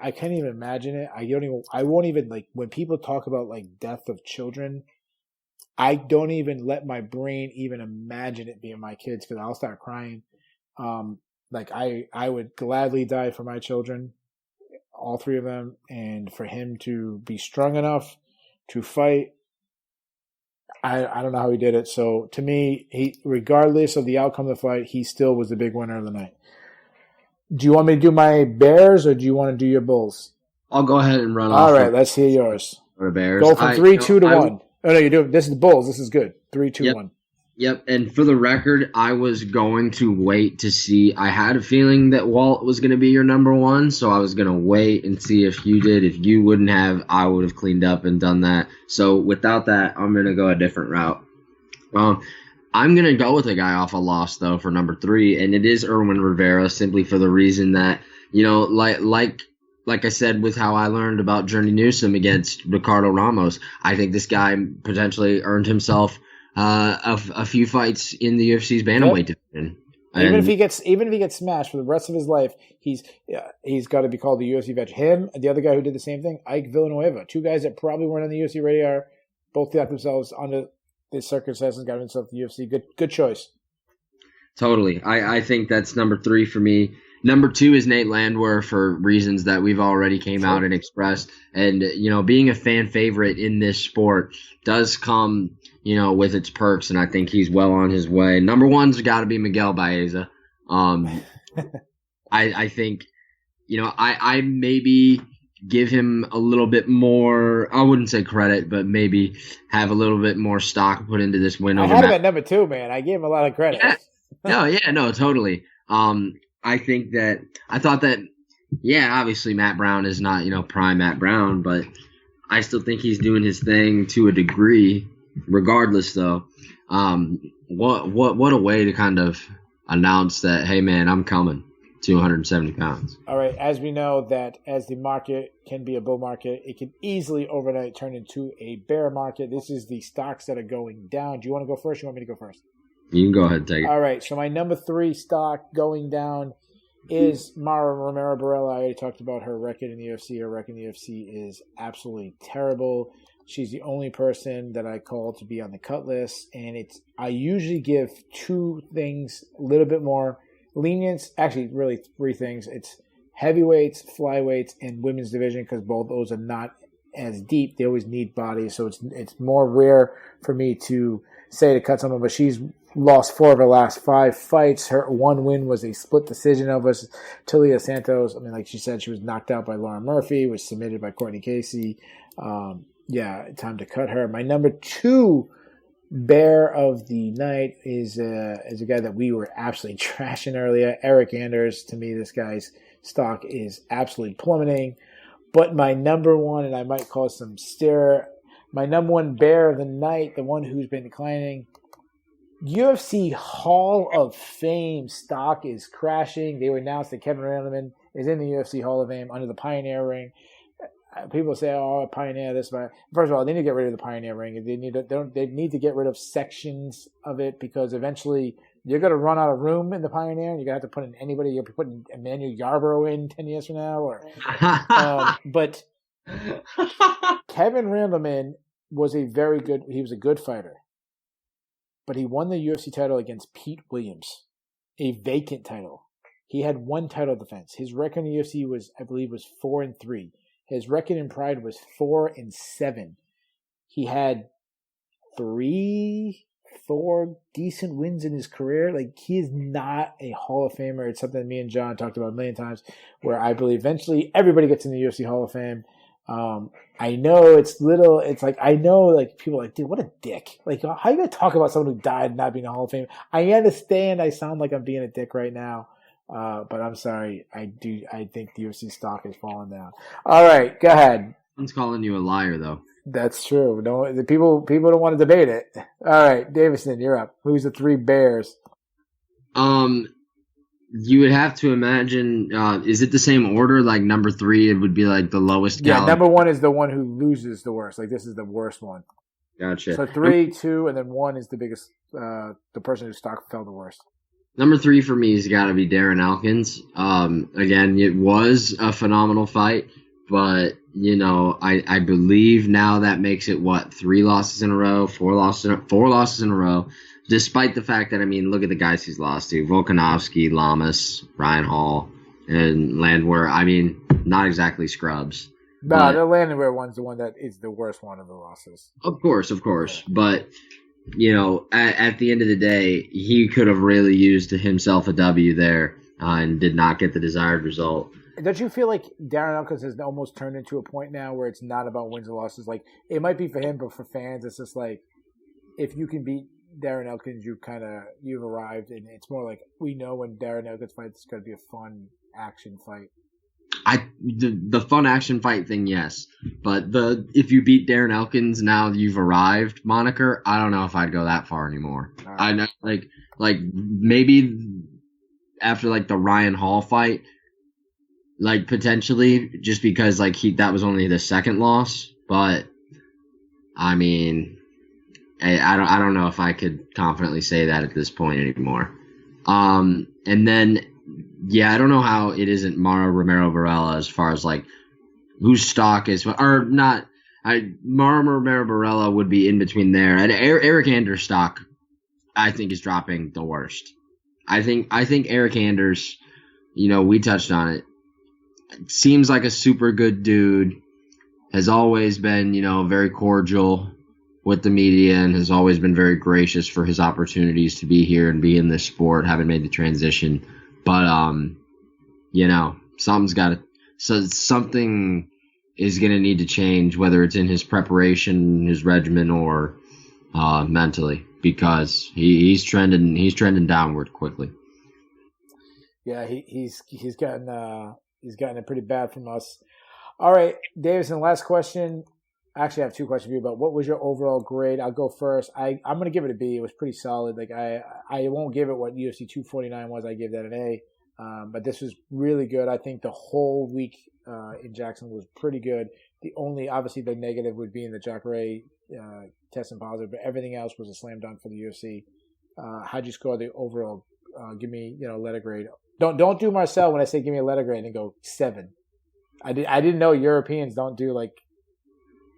I can't even imagine it. I won't even when people talk about death of children. I don't even let my brain even imagine it being my kids because I'll start crying. I would gladly die for my children, all 3 of them, and for him to be strong enough to fight. I don't know how he did it. So to me, regardless of the outcome of the fight, he still was the big winner of the night. Do you want me to do my Bears or do you want to do your Bulls? I'll go ahead and run off. All right, let's hear yours. For Bears. Go from 3-2 to 1. Oh no, you're doing this is the Bulls. This is good. 3-2-1. Yep, and for the record, I was going to wait to see. I had a feeling that Walt was going to be your number 1, so I was going to wait and see if you did. If you wouldn't have, I would have cleaned up and done that. So without that, I'm going to go a different route. I'm going to go with a guy off a loss, though, for number 3, and it is Erwin Rivera, simply for the reason that, like I said with how I learned about Journey Newsom against Ricardo Ramos, I think this guy potentially earned himself a few fights in the UFC's bantamweight division. Even if he gets smashed for the rest of his life, he's got to be called the UFC veteran. Him and the other guy who did the same thing, Ike Villanueva, 2 guys that probably weren't on the UFC radar, both got themselves under the circumstances, got themselves the UFC. Good choice. Totally. I think that's number 3 for me. Number 2 is Nate Landwehr for reasons that we've already came out and expressed. And, being a fan favorite in this sport does come, with its perks, and I think he's well on his way. Number 1's got to be Miguel Baeza. I think, I maybe give him a little bit more, I wouldn't say credit, but maybe have a little bit more stock put into this win. I had him at number 2, man. I gave him a lot of credit. No, totally. I thought that, obviously Matt Brown is not, prime Matt Brown, but I still think he's doing his thing to a degree. Regardless, though, what a way to kind of announce that, hey, man, I'm coming to 170 pounds. All right, as we know that as the market can be a bull market, it can easily overnight turn into a bear market. This is the stocks that are going down. Do you want to go first or you want me to go first? You can go ahead and take it. All right, so my number 3 stock going down is Mara Romero Barella. I already talked about her record in the UFC. Her record in the UFC is absolutely terrible. She's the only person that I call to be on the cut list, and I usually give 2 things a little bit more lenience. Actually, really 3 things. It's heavyweights, flyweights, and women's division because both those are not as deep. They always need bodies, so it's more rare for me to say to cut someone. But she's lost 4 of her last 5 fights. Her 1 win was a split decision over Talia Santos. I mean, like she said, she was knocked out by Lauren Murphy, was submitted by Courtney Casey. Time to cut her. My number 2 bear of the night is a guy that we were absolutely trashing earlier, Eric Anders. To me, this guy's stock is absolutely plummeting. But my number 1, and I might cause some stir, my number 1 bear of the night, the one who's been declining, UFC Hall of Fame stock is crashing. They announced that Kevin Randleman is in the UFC Hall of Fame under the Pioneer ring. People say, "Oh, Pioneer this," but first of all, they need to get rid of the Pioneer ring. They need to get rid of sections of it because eventually you're going to run out of room in the Pioneer, and you're going to have to put in anybody. You're putting Emmanuel Yarbrough in 10 years from now, but Kevin Randleman was a good fighter, but he won the UFC title against Pete Williams, a vacant title. He had 1 title defense. His record in the UFC was 4-3. His record in Pride was 4-7. He had 4 decent wins in his career. He is not a Hall of Famer. It's something me and John talked about a million times, where I believe eventually everybody gets in the UFC Hall of Fame. I know people are like, dude, what a dick. How are you going to talk about someone who died not being in the Hall of Fame? I understand I sound like I'm being a dick right now. But I'm sorry. I think the UFC stock is falling down. All right, go ahead. Someone's calling you a liar, though. That's true. No, the people don't want to debate it. All right, Davidson, you're up. Who's the 3 bears? You would have to imagine. Is it the same order? Like number 3, it would be like the lowest. Yeah, number 1 is the one who loses the worst. Like this is the worst one. Gotcha. So 3, 2, and then 1 is the biggest. The person whose stock fell the worst. Number 3 for me has got to be Darren Elkins. Again, it was a phenomenal fight, but I believe now that makes it 3 losses in a row, 4 losses in a row. Despite the fact that, look at the guys he's lost to. Volkanovski, Lamas, Ryan Hall, and Landwehr. Not exactly scrubs. No, the Landwehr one's the one that is the worst one of the losses. Of course. But, at the end of the day, he could have really used himself a W there and did not get the desired result. Don't you feel like Darren Elkins has almost turned into a point now where it's not about wins and losses? Like, it might be for him, but for fans, it's just like, if you can beat Darren Elkins, you've arrived, and it's more like we know when Darren Elkins fights, it's going to be a fun action fight. The fun action fight thing, yes, but if you beat Darren Elkins, now you've arrived moniker. I don't know if I'd go that far anymore. Right. I know, like maybe after like the Ryan Hall fight, like potentially just because that was only the second loss, but I don't know if I could confidently say that at this point anymore. And then, I don't know how it isn't Mauro Romero Varela as far as whose stock is, or not. Mauro Romero Varela would be in between there, and Eric Anders' stock, I think, is dropping the worst. I think Eric Anders, we touched on it. Seems like a super good dude. Has always been, very cordial with the media and has always been very gracious for his opportunities to be here and be in this sport, having made the transition. But, something is going to need to change, whether it's in his preparation, his regimen, or mentally, because he's trending downward quickly. Yeah, he's gotten it pretty bad from us. All right, Davidson, last question. Actually, I have 2 questions for you, but what was your overall grade? I'll go first. I'm going to give it a B. It was pretty solid. Like I won't give it what UFC 249 was. I gave that an A. But this was really good. I think the whole week in Jackson was pretty good. Obviously, the negative would be in the Jacare testing positive, but everything else was a slam dunk for the UFC. How'd you score the overall? Give me, letter grade. Don't do Marcel when I say give me a letter grade and go 7. I didn't know Europeans don't do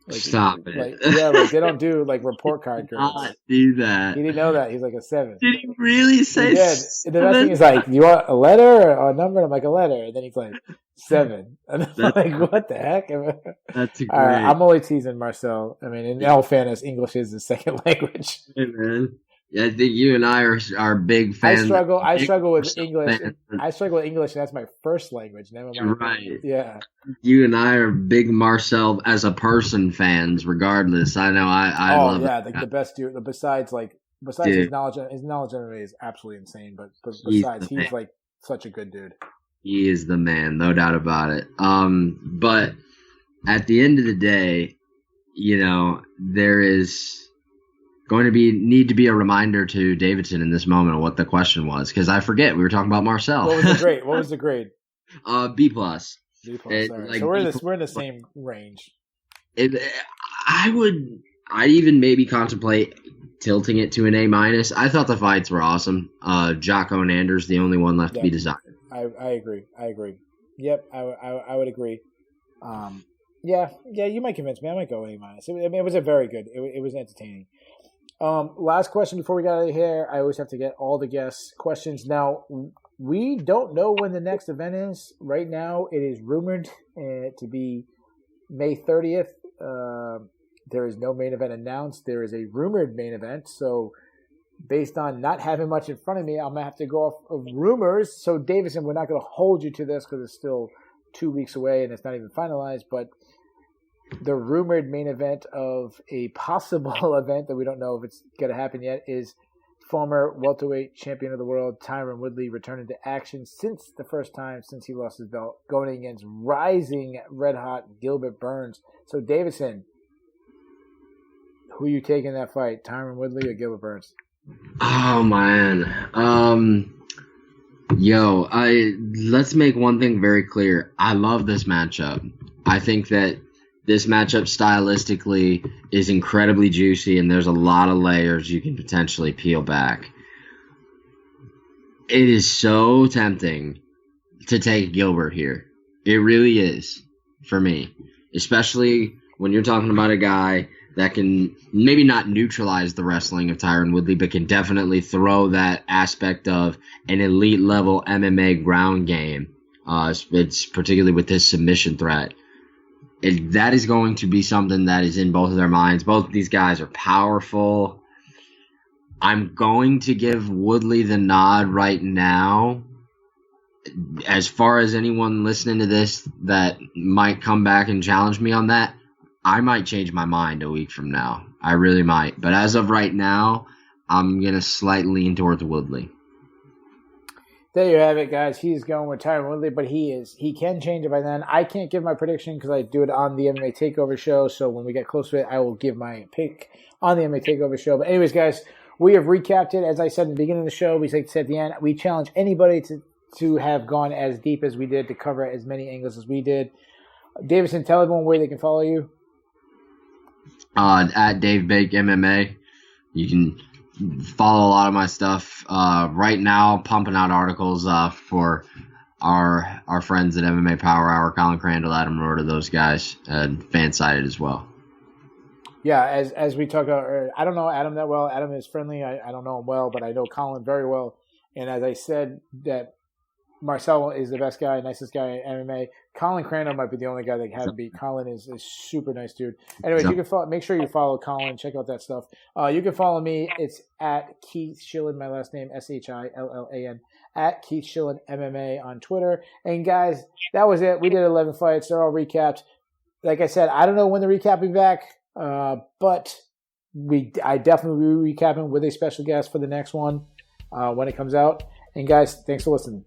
stop it. They don't do report card grades. Not do that. He didn't know that. He's like a 7. Did he really say? He did. And the best thing is you want a letter or a number? And I'm like, a letter. And then he's like 7. And I'm like, what the heck? That's great. All right, I'm only teasing Marcel. In all fairness, English is his second language. Hey, man. Yeah, I think you and I are big fans. I struggle with English. I struggle with English, and that's my first language. Never mind. Right. Yeah. You and I are big Marcel as a person fans, regardless. I know I love it. The best dude. Besides his knowledge of MMA is absolutely insane. But besides, he's such a good dude. He is the man, no doubt about it. But at the end of the day, there is going to need to be a reminder to Davidson in this moment of what the question was, because I forget we were talking about Marcel. What was the grade? B+. B+. All right. So we're in the same range. I'd even maybe contemplate tilting it to an A-. I thought the fights were awesome. Jocko and Anders, the only one left to be desired. I agree. Yep, I would agree. Yeah, you might convince me. I might go A-. It was a very good. It was entertaining. Last question before we get out of here. I always have to get all the guests' questions. Now, we don't know when the next event is. Right now, it is rumored to be May 30th. There is no main event announced. There is a rumored main event. So, based on not having much in front of me, I'm going to have to go off of rumors. So, Davidson, we're not going to hold you to this because it's still 2 weeks away and it's not even finalized. But the rumored main event of a possible event that we don't know if it's going to happen yet is former welterweight champion of the world Tyron Woodley returning to action since the first time since he lost his belt, going against rising red-hot Gilbert Burns. So, Davidson, who are you taking in that fight, Tyron Woodley or Gilbert Burns? Oh, man. Let's make one thing very clear. I love this matchup. I think that this matchup stylistically is incredibly juicy, and there's a lot of layers you can potentially peel back. It is so tempting to take Gilbert here. It really is for me, especially when you're talking about a guy that can maybe not neutralize the wrestling of Tyron Woodley, but can definitely throw that aspect of an elite level MMA ground game. It's particularly with his submission threat. That is going to be something that is in both of their minds. Both of these guys are powerful. I'm going to give Woodley the nod right now. As far as anyone listening to this that might come back and challenge me on that, I might change my mind a week from now. I really might. But as of right now, I'm going to slightly lean towards Woodley. There you have it, guys. He's going with Tyron Woodley, but he can change it by then. I can't give my prediction because I do it on the MMA Takeover show. So when we get close to it, I will give my pick on the MMA Takeover show. But anyways, guys, we have recapped it. As I said in the beginning of the show, we like to say at the end, we challenge anybody to have gone as deep as we did, to cover as many angles as we did. Davidson, tell everyone where they can follow you. At Dave Bake MMA. You can follow a lot of my stuff. Right now, pumping out articles for our friends at MMA Power Hour, Colin Crandall, Adam Rorta, those guys, and Fansided as well. Yeah, as we talk about, I don't know Adam that well. Adam is friendly. I don't know him well, but I know Colin very well. And as I said, that Marcel is the best guy, nicest guy in MMA. Colin Crandall might be the only guy that had to beat. Colin is a super nice dude. Anyways, you can make sure you follow Colin. Check out that stuff. You can follow me. It's at Keith Shillan, my last name, Shillan, at Keith Shillan MMA on Twitter. And guys, that was it. We did 11 fights. They're all recapped. Like I said, I don't know when the recap will be back, but I definitely will be recapping with a special guest for the next one when it comes out. And guys, thanks for listening.